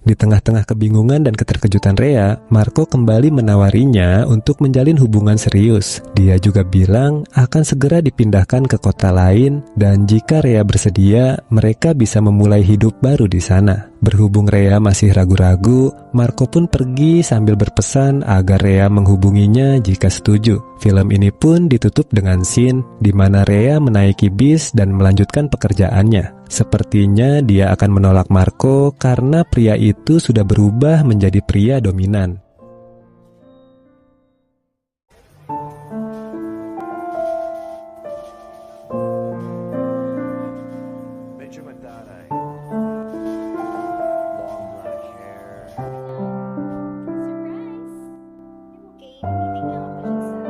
Di tengah-tengah kebingungan dan keterkejutan Rea, Marco kembali menawarinya untuk menjalin hubungan serius. Dia juga bilang akan segera dipindahkan ke kota lain dan jika Rea bersedia, mereka bisa memulai hidup baru di sana. Berhubung Rea masih ragu-ragu, Marco pun pergi sambil berpesan agar Rea menghubunginya jika setuju. Film ini pun ditutup dengan scene di mana Rea menaiki bis dan melanjutkan pekerjaannya. Sepertinya dia akan menolak Marco karena pria itu sudah berubah menjadi pria dominan. Medyo madaray. Long black hair. Surprise! Okay, meeting lang ako dyan sa...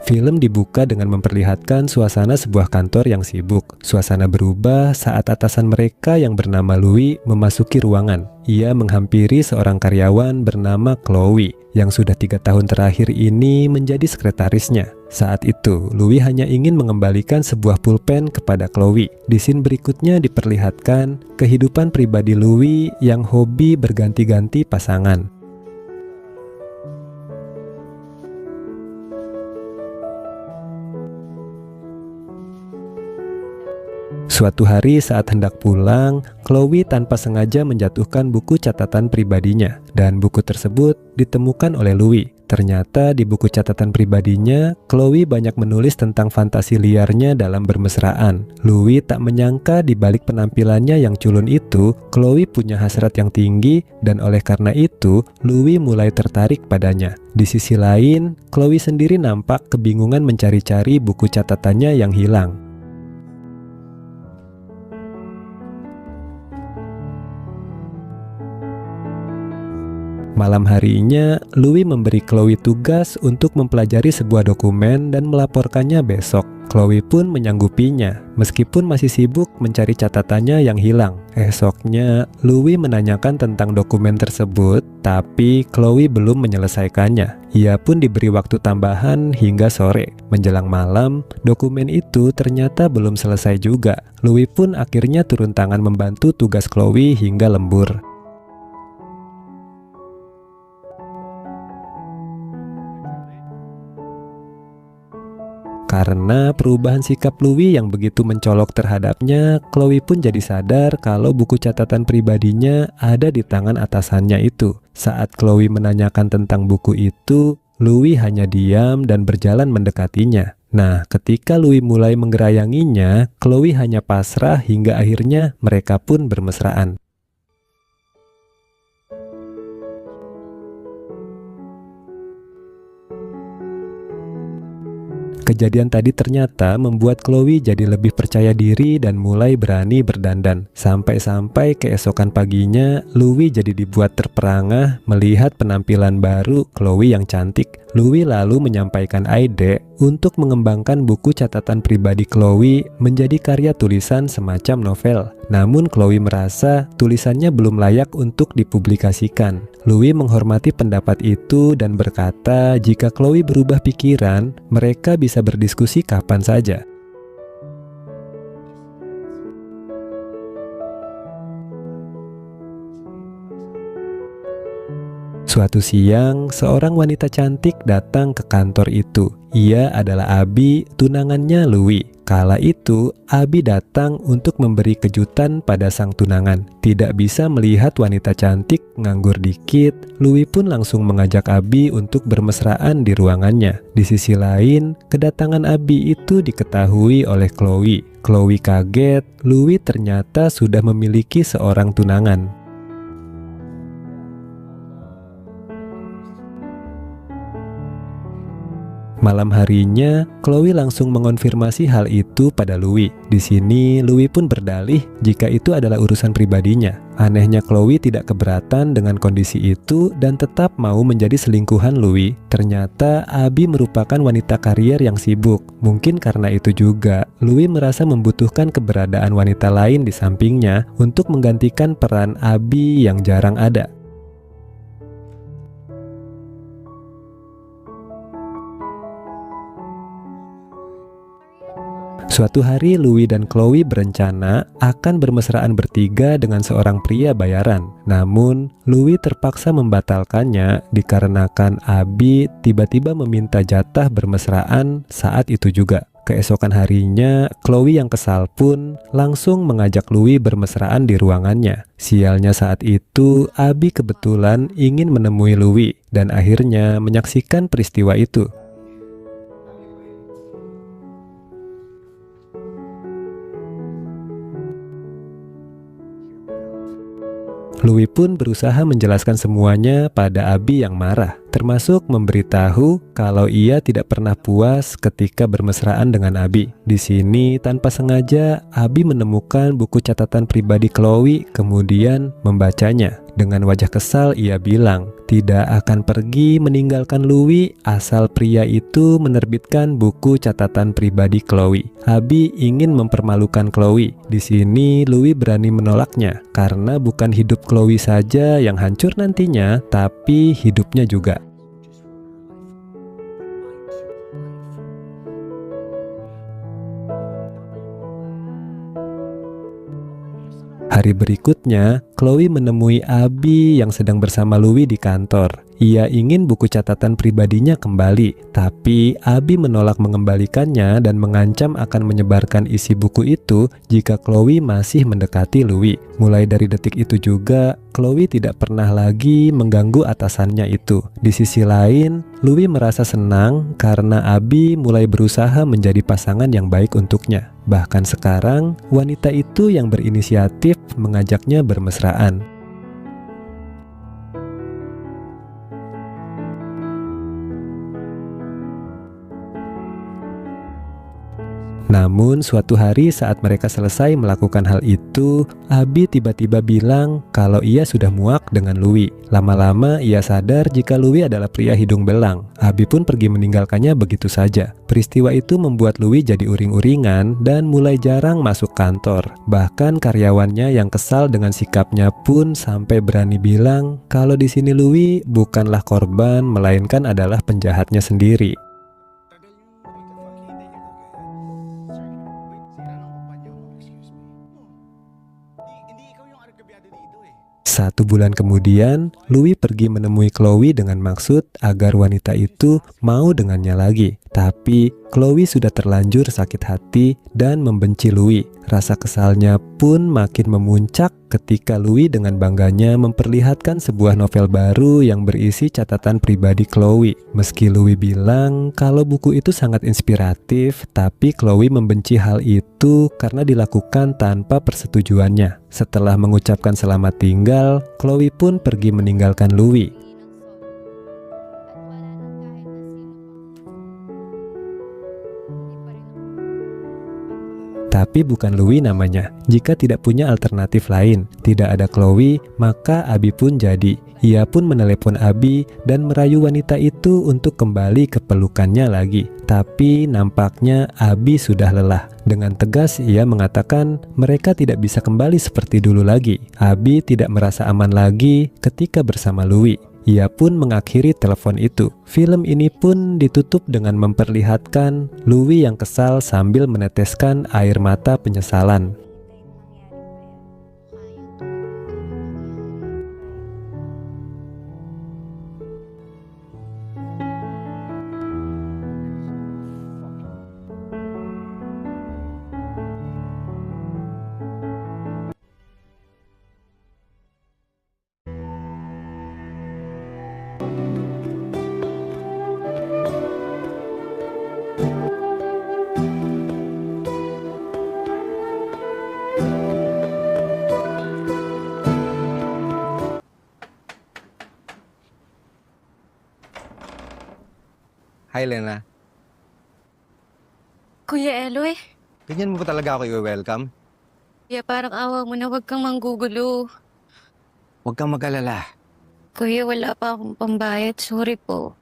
Film dibuka dengan memperlihatkan suasana sebuah kantor yang sibuk. Suasana berubah saat atasan mereka yang bernama Louis memasuki ruangan. Ia menghampiri seorang karyawan bernama Chloe yang sudah 3 tahun terakhir ini menjadi sekretarisnya. Saat itu, Louis hanya ingin mengembalikan sebuah pulpen kepada Chloe. Di scene berikutnya diperlihatkan kehidupan pribadi Louis yang hobi berganti-ganti pasangan. Suatu hari saat hendak pulang, Chloe tanpa sengaja menjatuhkan buku catatan pribadinya dan buku tersebut ditemukan oleh Louis. Ternyata di buku catatan pribadinya, Chloe banyak menulis tentang fantasi liarnya dalam bermesraan. Louis tak menyangka di balik penampilannya yang culun itu, Chloe punya hasrat yang tinggi dan oleh karena itu, Louis mulai tertarik padanya. Di sisi lain, Chloe sendiri nampak kebingungan mencari-cari buku catatannya yang hilang. Malam harinya, Louis memberi Chloe tugas untuk mempelajari sebuah dokumen dan melaporkannya besok. Chloe pun menyanggupinya, meskipun masih sibuk mencari catatannya yang hilang. Esoknya, Louis menanyakan tentang dokumen tersebut, tapi Chloe belum menyelesaikannya. Ia pun diberi waktu tambahan hingga sore. Menjelang malam, dokumen itu ternyata belum selesai juga. Louis pun akhirnya turun tangan membantu tugas Chloe hingga lembur. Karena perubahan sikap Louis yang begitu mencolok terhadapnya, Chloe pun jadi sadar kalau buku catatan pribadinya ada di tangan atasannya itu. Saat Chloe menanyakan tentang buku itu, Louis hanya diam dan berjalan mendekatinya. Nah, ketika Louis mulai menggerayanginya, Chloe hanya pasrah hingga akhirnya mereka pun bermesraan. Kejadian tadi ternyata membuat Chloe jadi lebih percaya diri dan mulai berani berdandan. Sampai-sampai keesokan paginya, Louis jadi dibuat terperangah melihat penampilan baru Chloe yang cantik. Louis lalu menyampaikan Aide untuk mengembangkan buku catatan pribadi Chloe menjadi karya tulisan semacam novel. Namun Chloe merasa tulisannya belum layak untuk dipublikasikan. Louis menghormati pendapat itu dan berkata jika Chloe berubah pikiran, mereka bisa berdiskusi kapan saja. Suatu siang, seorang wanita cantik datang ke kantor itu. Ia adalah Abby, tunangannya Louis. Kala itu, Abby datang untuk memberi kejutan pada sang tunangan. Tidak bisa melihat wanita cantik nganggur dikit, Louis pun langsung mengajak Abby untuk bermesraan di ruangannya. Di sisi lain, kedatangan Abby itu diketahui oleh Chloe. Chloe kaget, Louis ternyata sudah memiliki seorang tunangan. Malam harinya, Chloe langsung mengonfirmasi hal itu pada Louis. Di sini, Louis pun berdalih jika itu adalah urusan pribadinya. Anehnya Chloe tidak keberatan dengan kondisi itu dan tetap mau menjadi selingkuhan Louis. Ternyata Abby merupakan wanita karier yang sibuk. Mungkin karena itu juga, Louis merasa membutuhkan keberadaan wanita lain di sampingnya untuk menggantikan peran Abby yang jarang ada. Suatu hari Louis dan Chloe berencana akan bermesraan bertiga dengan seorang pria bayaran. Namun, Louis terpaksa membatalkannya dikarenakan Abby tiba-tiba meminta jatah bermesraan saat itu juga. Keesokan harinya, Chloe yang kesal pun langsung mengajak Louis bermesraan di ruangannya. Sialnya saat itu, Abby kebetulan ingin menemui Louis dan akhirnya menyaksikan peristiwa itu. Louis pun berusaha menjelaskan semuanya pada Abby yang marah, termasuk memberitahu kalau ia tidak pernah puas ketika bermesraan dengan Abby. Di sini, tanpa sengaja, Abby menemukan buku catatan pribadi Chloe, kemudian membacanya. Dengan wajah kesal, ia bilang, tidak akan pergi meninggalkan Louis asal pria itu menerbitkan buku catatan pribadi Chloe. Abby ingin mempermalukan Chloe. Di sini, Louis berani menolaknya karena bukan hidup Chloe saja yang hancur nantinya, tapi hidupnya juga. Hari berikutnya, Chloe menemui Abby yang sedang bersama Louis di kantor. Ia ingin buku catatan pribadinya kembali, tapi Abby menolak mengembalikannya dan mengancam akan menyebarkan isi buku itu jika Chloe masih mendekati Louis. Mulai dari detik itu juga, Chloe tidak pernah lagi mengganggu atasannya itu. Di sisi lain, Louis merasa senang karena Abby mulai berusaha menjadi pasangan yang baik untuknya. Bahkan sekarang, wanita itu yang berinisiatif mengajaknya bermesraan. Namun suatu hari saat mereka selesai melakukan hal itu, Abby tiba-tiba bilang kalau ia sudah muak dengan Louis. Lama-lama ia sadar jika Louis adalah pria hidung belang. Abby pun pergi meninggalkannya begitu saja. Peristiwa itu membuat Louis jadi uring-uringan dan mulai jarang masuk kantor. Bahkan karyawannya yang kesal dengan sikapnya pun sampai berani bilang kalau di sini Louis bukanlah korban melainkan adalah penjahatnya sendiri. Satu bulan kemudian, Louis pergi menemui Chloe dengan maksud agar wanita itu mau dengannya lagi. Tapi Chloe sudah terlanjur sakit hati dan membenci Louis. Rasa kesalnya pun makin memuncak ketika Louis dengan bangganya memperlihatkan sebuah novel baru yang berisi catatan pribadi Chloe. Meski Louis bilang kalau buku itu sangat inspiratif, tapi Chloe membenci hal itu karena dilakukan tanpa persetujuannya. Setelah mengucapkan selamat tinggal, Chloe pun pergi meninggalkan Louis. tapi bukan Louis namanya. Jika tidak punya alternatif lain, tidak ada Chloe, maka Abi pun jadi. Ia pun menelepon Abi dan merayu wanita itu untuk kembali ke pelukannya lagi. Tapi nampaknya Abi sudah lelah. Dengan tegas ia mengatakan mereka tidak bisa kembali seperti dulu lagi. Abi tidak merasa aman lagi ketika bersama Louis. Ia pun mengakhiri telepon itu. Film ini pun ditutup dengan memperlihatkan Louis yang kesal sambil meneteskan air mata penyesalan. Hi, Lena. Kuya Eloy, Ganyan mo ba talaga ako i-welcome? kuya parang awa mo na, wag kang manggugulo. Huwag kang mag-alala. Kuya, wala pa akong pambayad. Sorry po.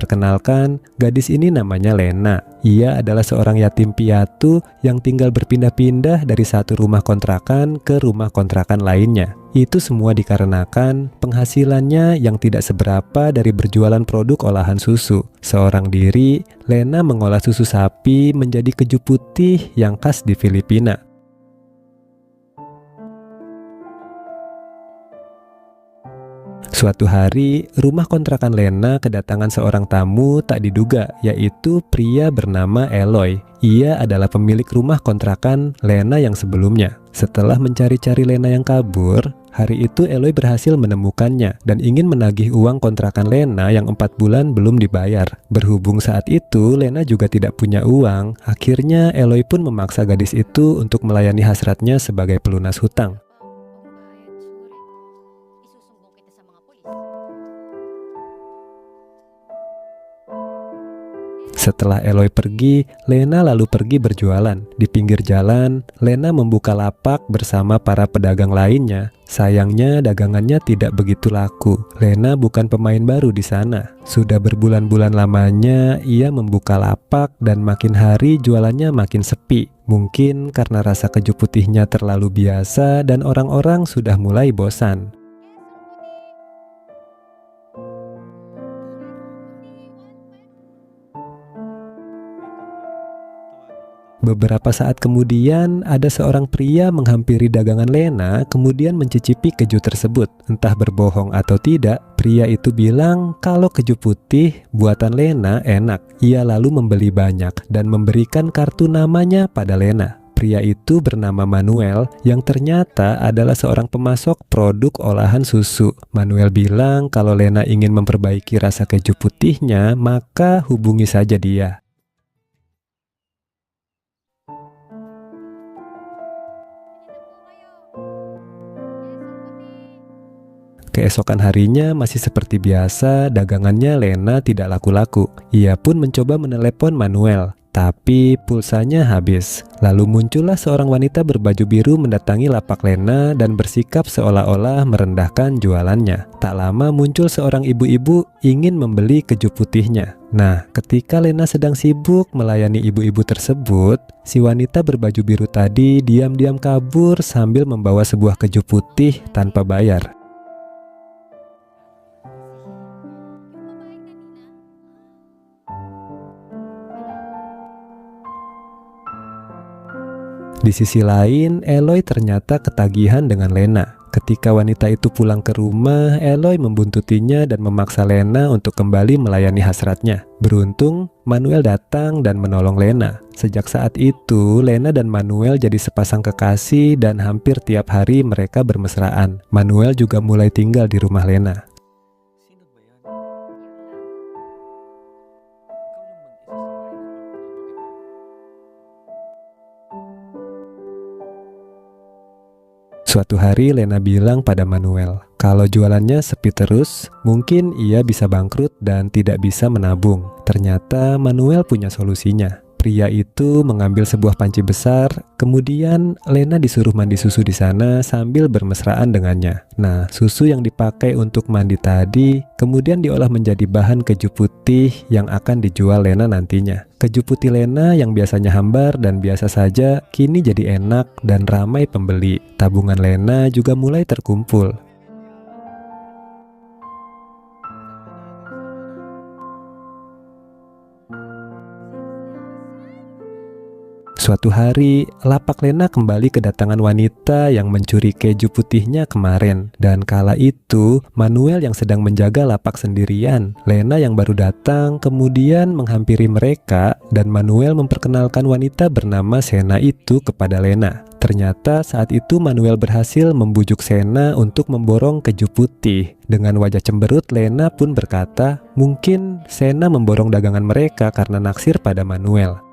Perkenalkan, gadis ini namanya Lena. Ia adalah seorang yatim piatu yang tinggal berpindah-pindah dari satu rumah kontrakan ke rumah kontrakan lainnya. Itu semua dikarenakan penghasilannya yang tidak seberapa dari berjualan produk olahan susu. Seorang diri, Lena mengolah susu sapi menjadi keju putih yang khas di Filipina. Suatu hari, rumah kontrakan Lena kedatangan seorang tamu tak diduga, yaitu pria bernama Eloy. Ia adalah pemilik rumah kontrakan Lena yang sebelumnya. Setelah mencari-cari Lena yang kabur, hari itu Eloy berhasil menemukannya dan ingin menagih uang kontrakan Lena yang 4 bulan belum dibayar. Berhubung saat itu Lena juga tidak punya uang, akhirnya Eloy pun memaksa gadis itu untuk melayani hasratnya sebagai pelunas hutang. Setelah Eloy pergi, Lena lalu pergi berjualan. Di pinggir jalan, Lena membuka lapak bersama para pedagang lainnya. Sayangnya dagangannya tidak begitu laku. Lena bukan pemain baru di sana. Sudah berbulan-bulan lamanya ia membuka lapak dan makin hari jualannya makin sepi. Mungkin karena rasa keju putihnya terlalu biasa dan orang-orang sudah mulai bosan. Beberapa saat kemudian, ada seorang pria menghampiri dagangan Lena, kemudian mencicipi keju tersebut. Entah berbohong atau tidak, pria itu bilang kalau keju putih buatan Lena enak. Ia lalu membeli banyak dan memberikan kartu namanya pada Lena. Pria itu bernama Manuel, yang ternyata adalah seorang pemasok produk olahan susu. Manuel bilang kalau Lena ingin memperbaiki rasa keju putihnya, maka hubungi saja dia. Keesokan harinya masih seperti biasa, dagangannya Lena tidak laku-laku. Ia pun mencoba menelepon Manuel, tapi pulsanya habis. Lalu muncullah seorang wanita berbaju biru mendatangi lapak Lena dan bersikap seolah-olah merendahkan jualannya. Tak lama muncul seorang ibu-ibu ingin membeli keju putihnya. Nah, ketika Lena sedang sibuk melayani ibu-ibu tersebut, si wanita berbaju biru tadi diam-diam kabur sambil membawa sebuah keju putih tanpa bayar. Di sisi lain, Eloy ternyata ketagihan dengan Lena. Ketika wanita itu pulang ke rumah, Eloy membuntutinya dan memaksa Lena untuk kembali melayani hasratnya. Beruntung, Manuel datang dan menolong Lena. Sejak saat itu, Lena dan Manuel jadi sepasang kekasih dan hampir tiap hari mereka bermesraan. Manuel juga mulai tinggal di rumah Lena. Suatu hari Lena bilang pada Manuel, kalau jualannya sepi terus, mungkin ia bisa bangkrut dan tidak bisa menabung. Ternyata Manuel punya solusinya. Pria itu mengambil sebuah panci besar, kemudian Lena disuruh mandi susu di sana sambil bermesraan dengannya. Nah, susu yang dipakai untuk mandi tadi kemudian diolah menjadi bahan keju putih yang akan dijual Lena nantinya. Keju putih Lena yang biasanya hambar dan biasa saja, kini jadi enak dan ramai pembeli. Tabungan Lena juga mulai terkumpul. Suatu hari, lapak Lena kembali kedatangan wanita yang mencuri keju putihnya kemarin. Dan kala itu, Manuel yang sedang menjaga lapak sendirian. Lena yang baru datang kemudian menghampiri mereka dan Manuel memperkenalkan wanita bernama Sena itu kepada Lena. Ternyata saat itu Manuel berhasil membujuk Sena untuk memborong keju putih. Dengan wajah cemberut, Lena pun berkata, mungkin Sena memborong dagangan mereka karena naksir pada Manuel.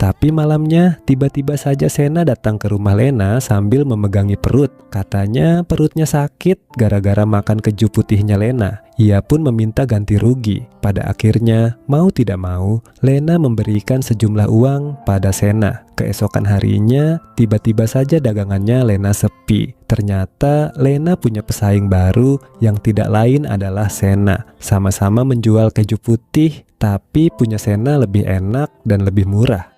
Tapi malamnya, tiba-tiba saja Sena datang ke rumah Lena sambil memegangi perut. Katanya perutnya sakit gara-gara makan keju putihnya Lena. Ia pun meminta ganti rugi. Pada akhirnya, mau tidak mau, Lena memberikan sejumlah uang pada Sena. Keesokan harinya, tiba-tiba saja dagangannya Lena sepi. Ternyata Lena punya pesaing baru yang tidak lain adalah Sena. Sama-sama menjual keju putih, tapi punya Sena lebih enak dan lebih murah.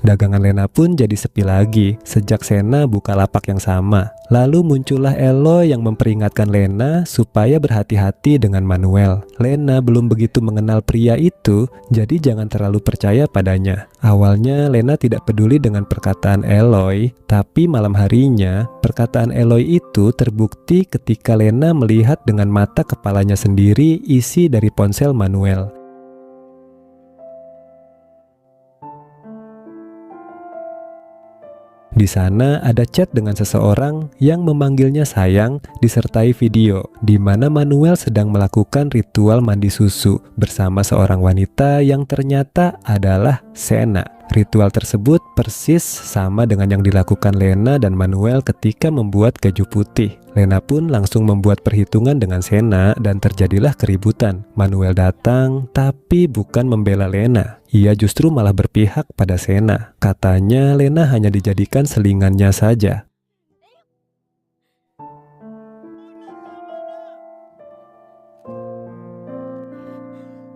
Dagangan Lena pun jadi sepi lagi sejak Sena buka lapak yang sama. Lalu muncullah Eloy yang memperingatkan Lena supaya berhati-hati dengan Manuel. Lena belum begitu mengenal pria itu, jadi jangan terlalu percaya padanya. Awalnya Lena tidak peduli dengan perkataan Eloy, tapi malam harinya perkataan Eloy itu terbukti ketika Lena melihat dengan mata kepalanya sendiri isi dari ponsel Manuel. Di sana ada chat dengan seseorang yang memanggilnya sayang disertai video di mana Manuel sedang melakukan ritual mandi susu bersama seorang wanita yang ternyata adalah Sena. Ritual tersebut persis sama dengan yang dilakukan Lena dan Manuel ketika membuat keju putih. Lena pun langsung membuat perhitungan dengan Sena dan terjadilah keributan. Manuel datang tapi bukan membela Lena. Ia justru malah berpihak pada Sena. Katanya Lena hanya dijadikan selingannya saja.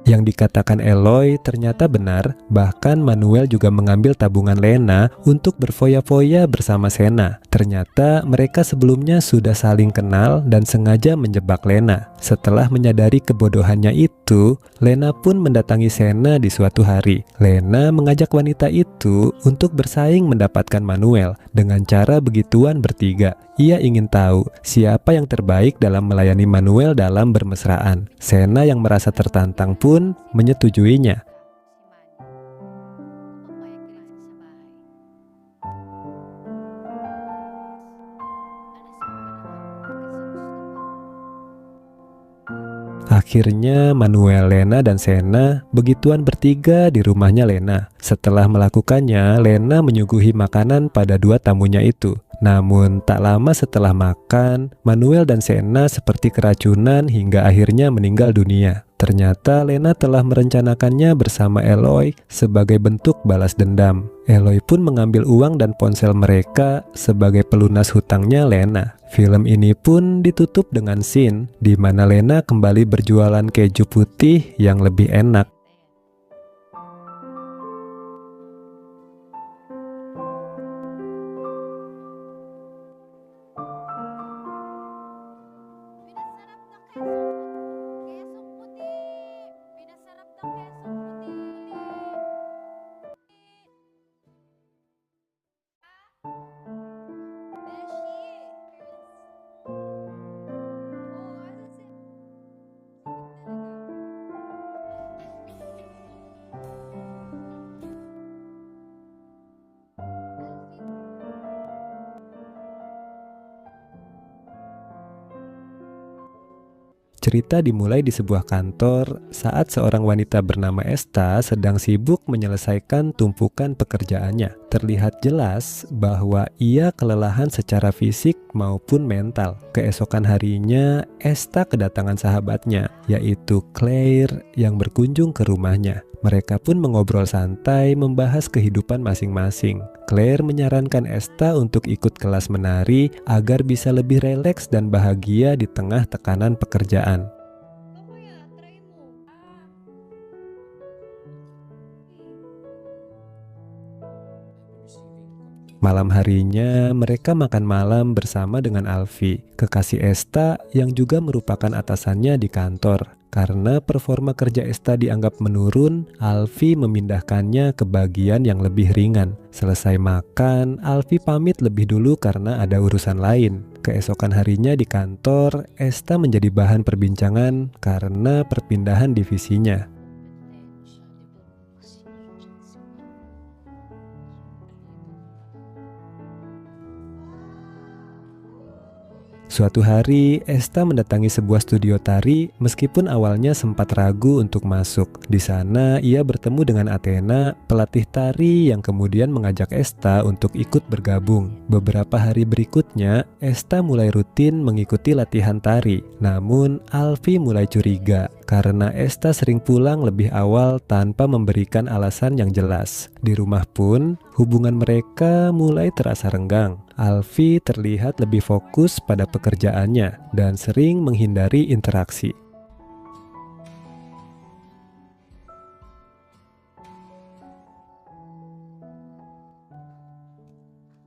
Yang dikatakan Eloy ternyata benar, bahkan Manuel juga mengambil tabungan Lena untuk berfoya-foya bersama Sena. Ternyata mereka sebelumnya sudah saling kenal dan sengaja menjebak Lena. Setelah menyadari kebodohannya itu, Lena pun mendatangi Sena di suatu hari. Lena mengajak wanita itu untuk bersaing mendapatkan Manuel dengan cara begituan bertiga. Ia ingin tahu siapa yang terbaik dalam melayani Manuel dalam bermesraan. Sena yang merasa tertantang pun menyetujuinya. Akhirnya Manuel, Lena, dan Sena begituan bertiga di rumahnya Lena. Setelah melakukannya, Lena menyuguhi makanan pada dua tamunya itu. Namun tak lama setelah makan, Manuel dan Sena seperti keracunan hingga akhirnya meninggal dunia. Ternyata Lena telah merencanakannya bersama Eloy sebagai bentuk balas dendam. Eloy pun mengambil uang dan ponsel mereka sebagai pelunas hutangnya Lena. Film ini pun ditutup dengan scene di mana Lena kembali berjualan keju putih yang lebih enak. Cerita dimulai di sebuah kantor saat seorang wanita bernama Esta sedang sibuk menyelesaikan tumpukan pekerjaannya. Terlihat jelas bahwa ia kelelahan secara fisik maupun mental. Keesokan harinya, Esta kedatangan sahabatnya, yaitu Claire yang berkunjung ke rumahnya. Mereka pun mengobrol santai membahas kehidupan masing-masing. Claire menyarankan Esta untuk ikut kelas menari agar bisa lebih rileks dan bahagia di tengah tekanan pekerjaan. Kaya, try mo. Malam harinya, mereka makan malam bersama dengan Alfie, kekasih Esta yang juga merupakan atasannya di kantor. Karena performa kerja Esta dianggap menurun, Alfie memindahkannya ke bagian yang lebih ringan. Selesai makan, Alfie pamit lebih dulu karena ada urusan lain. Keesokan harinya di kantor, Esta menjadi bahan perbincangan karena perpindahan divisinya. Suatu hari, Esta mendatangi sebuah studio tari meskipun awalnya sempat ragu untuk masuk. Di sana, ia bertemu dengan Athena, pelatih tari yang kemudian mengajak Esta untuk ikut bergabung. Beberapa hari berikutnya, Esta mulai rutin mengikuti latihan tari. Namun, Alfie mulai curiga karena Esta sering pulang lebih awal tanpa memberikan alasan yang jelas. Di rumah pun, hubungan mereka mulai terasa renggang. Alfie terlihat lebih fokus pada pekerjaannya dan sering menghindari interaksi.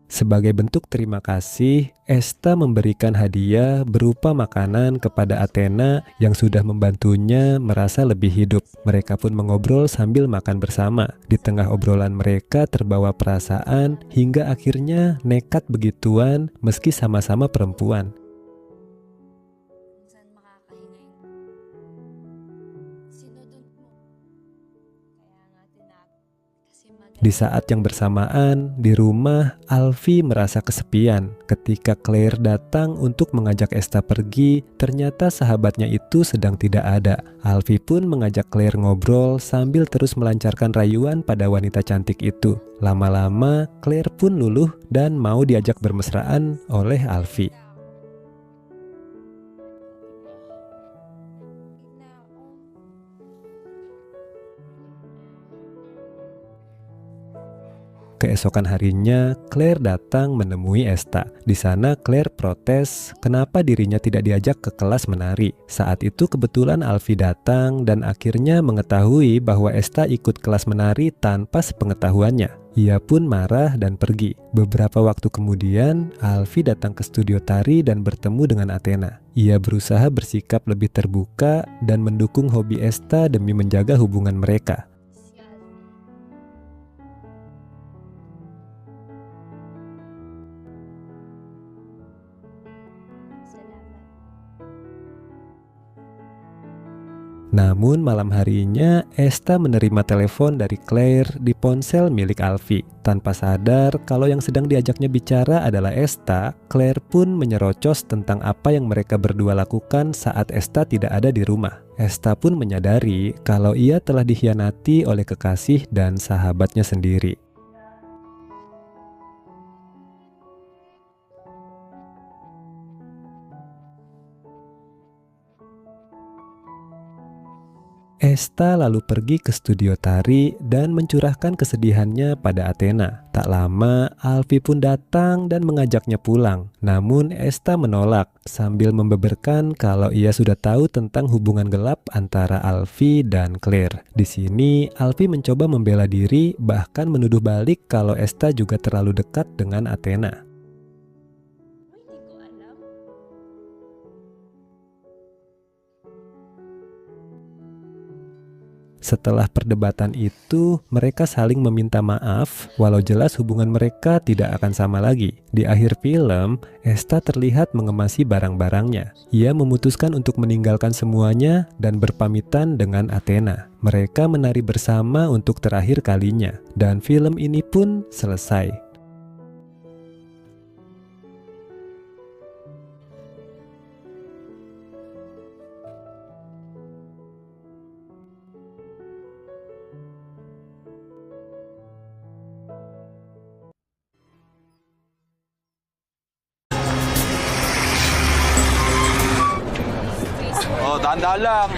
Sebagai bentuk terima kasih, Esta memberikan hadiah berupa makanan kepada Athena yang sudah membantunya merasa lebih hidup. Mereka pun mengobrol sambil makan bersama. Di tengah obrolan mereka terbawa perasaan hingga akhirnya nekat begituan meski sama-sama perempuan. Minsan makakahinga yung sinudod mo. Kaya nga kasi Di saat yang bersamaan, di rumah, Alfie merasa kesepian. Ketika Claire datang untuk mengajak Esta pergi, ternyata sahabatnya itu sedang tidak ada. Alfie pun mengajak Claire ngobrol sambil terus melancarkan rayuan pada wanita cantik itu. Lama-lama, Claire pun luluh dan mau diajak bermesraan oleh Alfie. Keesokan harinya, Claire datang menemui Esta. Di sana, Claire protes kenapa dirinya tidak diajak ke kelas menari. Saat itu kebetulan Alfie datang dan akhirnya mengetahui bahwa Esta ikut kelas menari tanpa sepengetahuannya. Ia pun marah dan pergi. Beberapa waktu kemudian, Alfie datang ke studio tari dan bertemu dengan Athena. Ia berusaha bersikap lebih terbuka dan mendukung hobi Esta demi menjaga hubungan mereka. Namun malam harinya, Esta menerima telepon dari Claire di ponsel milik Alfie. Tanpa sadar kalau yang sedang diajaknya bicara adalah Esta, Claire pun menyerocos tentang apa yang mereka berdua lakukan saat Esta tidak ada di rumah. Esta pun menyadari kalau ia telah dikhianati oleh kekasih dan sahabatnya sendiri. Esta lalu pergi ke studio tari dan mencurahkan kesedihannya pada Athena. Tak lama, Alfie pun datang dan mengajaknya pulang. Namun Esta menolak sambil membeberkan kalau ia sudah tahu tentang hubungan gelap antara Alfie dan Claire. Di sini, Alfie mencoba membela diri bahkan menuduh balik kalau Esta juga terlalu dekat dengan Athena. Setelah perdebatan itu, mereka saling meminta maaf, walau jelas hubungan mereka tidak akan sama lagi. Di akhir film, Esta terlihat mengemasi barang-barangnya. Ia memutuskan untuk meninggalkan semuanya dan berpamitan dengan Athena. Mereka menari bersama untuk terakhir kalinya, dan film ini pun selesai. dahan-dahan lang.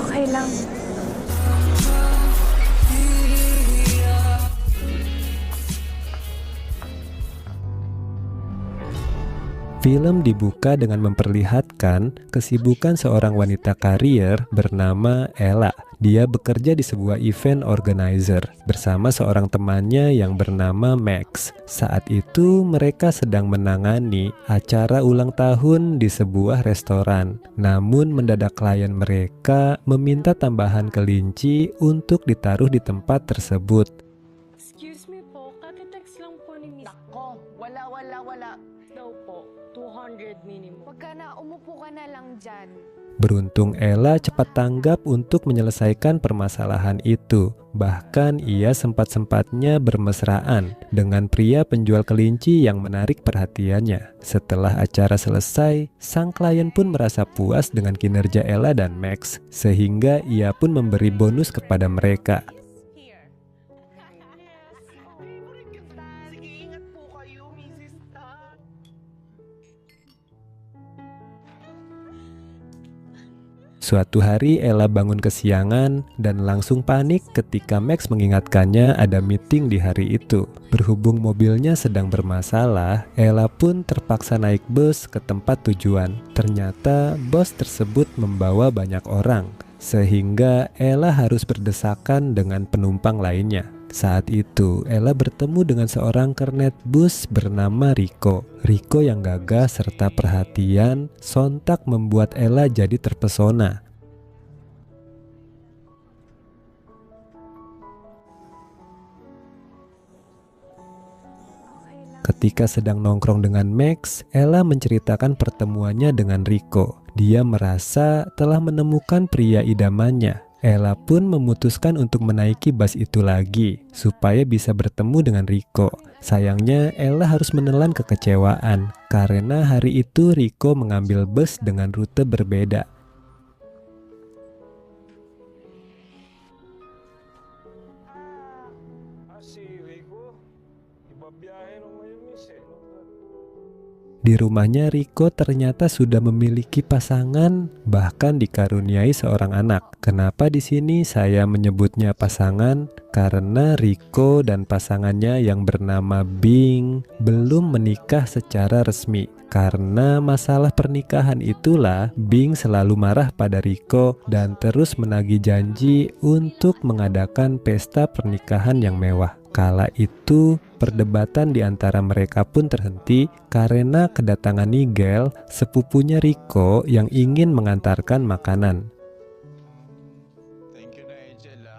Okay lang. Film dibuka dengan memperlihatkan kesibukan seorang wanita karier bernama Ella. Dia bekerja di sebuah event organizer bersama seorang temannya yang bernama Max. Saat itu mereka sedang menangani acara ulang tahun di sebuah restoran. Namun mendadak klien mereka meminta tambahan kelinci untuk ditaruh di tempat tersebut. Excuse me po, kakitext lang po ni Miss Nako, wala. daw po. 200 minimum. Huwag ka na, umupo ka na lang dyan. Beruntung Ella cepat tanggap untuk menyelesaikan permasalahan itu. Bahkan ia sempat-sempatnya bermesraan dengan pria penjual kelinci yang menarik perhatiannya. Setelah acara selesai, sang klien pun merasa puas dengan kinerja Ella dan Max, sehingga ia pun memberi bonus kepada mereka. Sige, ingat po kayo, Mrs. Tan. Suatu hari Ella bangun kesiangan dan langsung panik ketika Max mengingatkannya ada meeting di hari itu. Berhubung mobilnya sedang bermasalah, Ella pun terpaksa naik bus ke tempat tujuan. Ternyata bus tersebut membawa banyak orang, sehingga Ella harus berdesakan dengan penumpang lainnya. Saat itu, Ella bertemu dengan seorang kernet bus bernama Rico. Rico yang gagah serta perhatian sontak membuat Ella jadi terpesona. Ketika sedang nongkrong dengan Max, Ella menceritakan pertemuannya dengan Rico. Dia merasa telah menemukan pria idamannya. Ella pun memutuskan untuk menaiki bus itu lagi supaya bisa bertemu dengan Rico. Sayangnya Ella harus menelan kekecewaan karena hari itu Rico mengambil bus dengan rute berbeda. Di rumahnya Rico ternyata sudah memiliki pasangan, bahkan dikaruniai seorang anak. Kenapa di sini saya menyebutnya pasangan? Karena Rico dan pasangannya yang bernama Bing belum menikah secara resmi. Karena masalah pernikahan itulah Bing selalu marah pada Rico dan terus menagih janji untuk mengadakan pesta pernikahan yang mewah. Kala itu, perdebatan di antara mereka pun terhenti karena kedatangan Nigel, sepupunya Rico yang ingin mengantarkan makanan. Thank you, Nigel,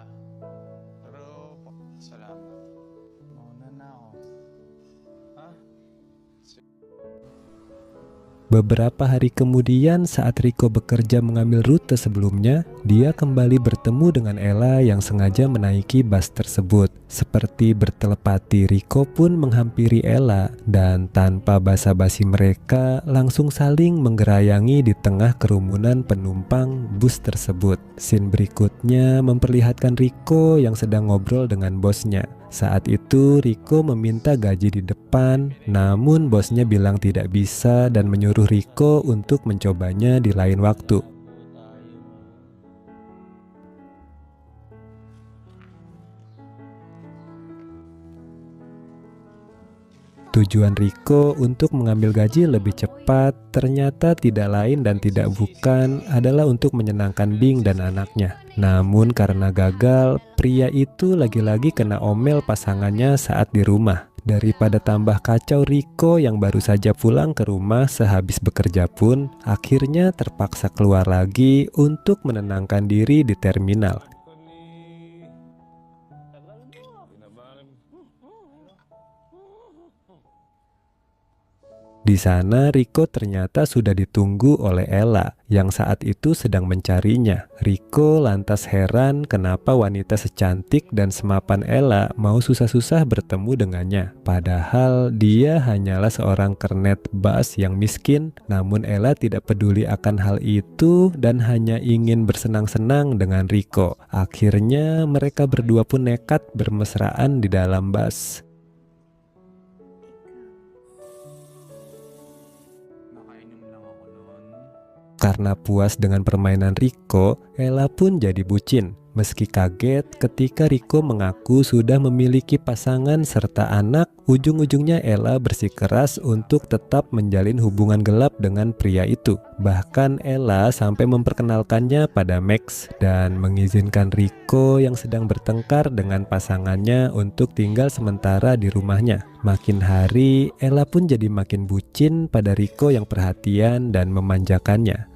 Pero, salamat. Mauna na ako. Beberapa hari kemudian saat Rico bekerja mengambil rute sebelumnya, dia kembali bertemu dengan Ella yang sengaja menaiki bus tersebut. Seperti bertelepati, Rico pun menghampiri Ella dan tanpa basa-basi mereka langsung saling menggerayangi di tengah kerumunan penumpang bus tersebut. Scene berikutnya memperlihatkan Rico yang sedang ngobrol dengan bosnya. Saat itu Rico meminta gaji di depan, namun bosnya bilang tidak bisa dan menyuruh Rico untuk mencobanya di lain waktu. Tujuan Rico untuk mengambil gaji lebih cepat ternyata tidak lain dan tidak bukan adalah untuk menyenangkan Bing dan anaknya. Namun karena gagal, pria itu lagi-lagi kena omel pasangannya saat di rumah. Daripada tambah kacau, Rico yang baru saja pulang ke rumah sehabis bekerja pun akhirnya terpaksa keluar lagi untuk menenangkan diri di terminal. Di sana Rico ternyata sudah ditunggu oleh Ella yang saat itu sedang mencarinya. Rico lantas heran kenapa wanita secantik dan semapan Ella mau susah-susah bertemu dengannya. Padahal dia hanyalah seorang kernet bus yang miskin, namun Ella tidak peduli akan hal itu dan hanya ingin bersenang-senang dengan Rico. Akhirnya mereka berdua pun nekat bermesraan di dalam bus. Karena puas dengan permainan Rico, Ella pun jadi bucin. Meski kaget ketika Rico mengaku sudah memiliki pasangan serta anak, ujung-ujungnya Ella bersikeras untuk tetap menjalin hubungan gelap dengan pria itu. Bahkan Ella sampai memperkenalkannya pada Max dan mengizinkan Rico yang sedang bertengkar dengan pasangannya untuk tinggal sementara di rumahnya. Makin hari, Ella pun jadi makin bucin pada Rico yang perhatian dan memanjakannya.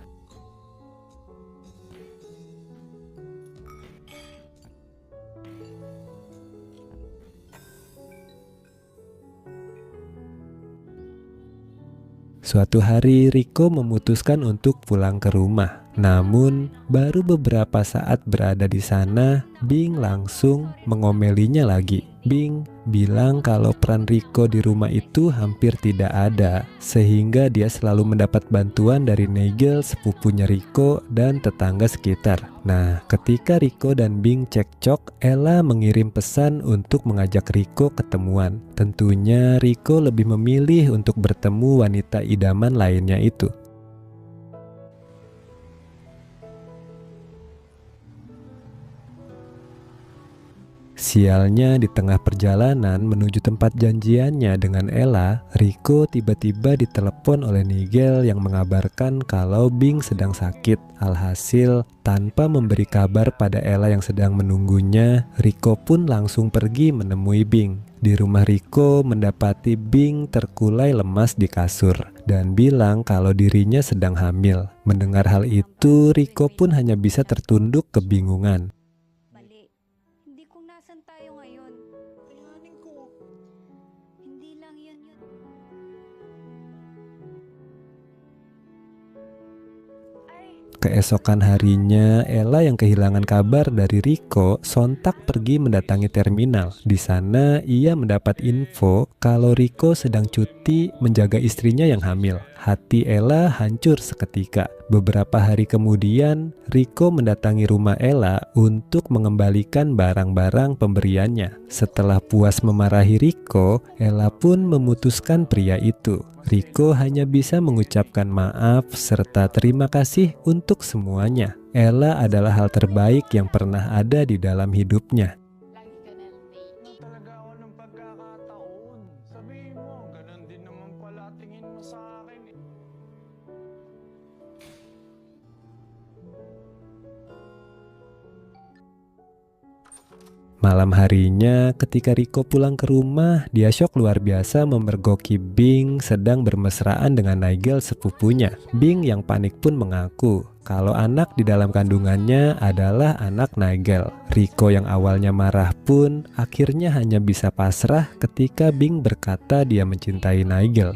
Suatu hari Rico memutuskan untuk pulang ke rumah. Namun baru beberapa saat berada di sana, Bing langsung mengomelinya lagi. Bing bilang kalau peran Rico di rumah itu hampir tidak ada, sehingga dia selalu mendapat bantuan dari Nigel, sepupunya Rico, dan tetangga sekitar. Nah, ketika Rico dan Bing cekcok, Ella mengirim pesan untuk mengajak Rico ketemuan. Tentunya Rico lebih memilih untuk bertemu wanita idaman lainnya itu. Sialnya, di tengah perjalanan menuju tempat janjiannya dengan Ella, Rico tiba-tiba ditelepon oleh Nigel yang mengabarkan kalau Bing sedang sakit. Alhasil, tanpa memberi kabar pada Ella yang sedang menunggunya, Rico pun langsung pergi menemui Bing. Di rumah Rico mendapati Bing terkulai lemas di kasur dan bilang kalau dirinya sedang hamil. Mendengar hal itu, Rico pun hanya bisa tertunduk kebingungan. Keesokan harinya, Ella yang kehilangan kabar dari Rico sontak pergi mendatangi terminal. Di sana, ia mendapat info kalau Rico sedang cuti menjaga istrinya yang hamil. Hati Ella hancur seketika. Beberapa hari kemudian, Rico mendatangi rumah Ella untuk mengembalikan barang-barang pemberiannya. Setelah puas memarahi Rico, Ella pun memutuskan pria itu. Rico hanya bisa mengucapkan maaf serta terima kasih untuk semuanya. Ella adalah hal terbaik yang pernah ada di dalam hidupnya. Talaga ako ng pagkakataon. Sabihin mo, ganun din naman pala tingin mo sa akin eh. Malam harinya, ketika Rico pulang ke rumah, dia syok luar biasa memergoki Bing sedang bermesraan dengan Nigel, sepupunya. Bing yang panik pun mengaku kalau anak di dalam kandungannya adalah anak Nigel. Rico yang awalnya marah pun akhirnya hanya bisa pasrah ketika Bing berkata dia mencintai Nigel.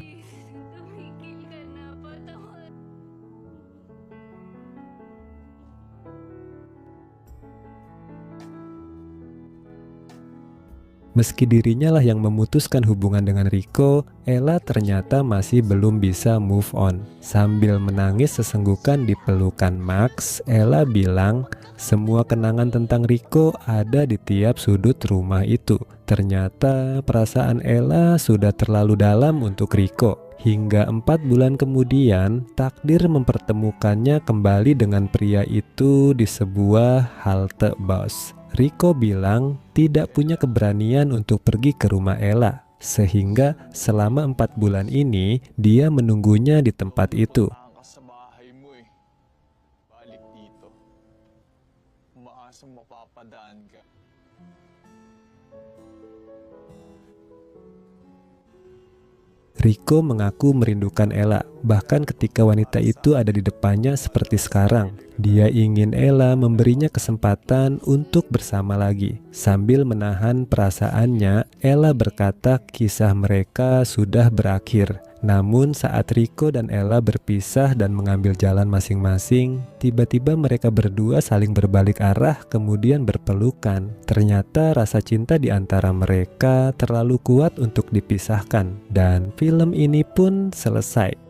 Meski dirinya lah yang memutuskan hubungan dengan Rico, Ella ternyata masih belum bisa move on. Sambil menangis sesenggukan di pelukan Max, Ella bilang semua kenangan tentang Rico ada di tiap sudut rumah itu. Ternyata perasaan Ella sudah terlalu dalam untuk Rico. Hingga 4 bulan kemudian, takdir mempertemukannya kembali dengan pria itu di sebuah halte bus. Rico bilang tidak punya keberanian untuk pergi ke rumah Ella, sehingga selama 4 bulan ini dia menunggunya di tempat itu. Sa bahay mo eh. Balik dito. Umaasa mapapadaan ka. Rico mengaku merindukan Ella, bahkan ketika wanita itu ada di depannya seperti sekarang. Dia ingin Ella memberinya kesempatan untuk bersama lagi. Sambil menahan perasaannya, Ella berkata kisah mereka sudah berakhir. Namun saat Rico dan Ella berpisah dan mengambil jalan masing-masing, tiba-tiba mereka berdua saling berbalik arah kemudian berpelukan. Ternyata rasa cinta di antara mereka terlalu kuat untuk dipisahkan. Dan film ini pun selesai.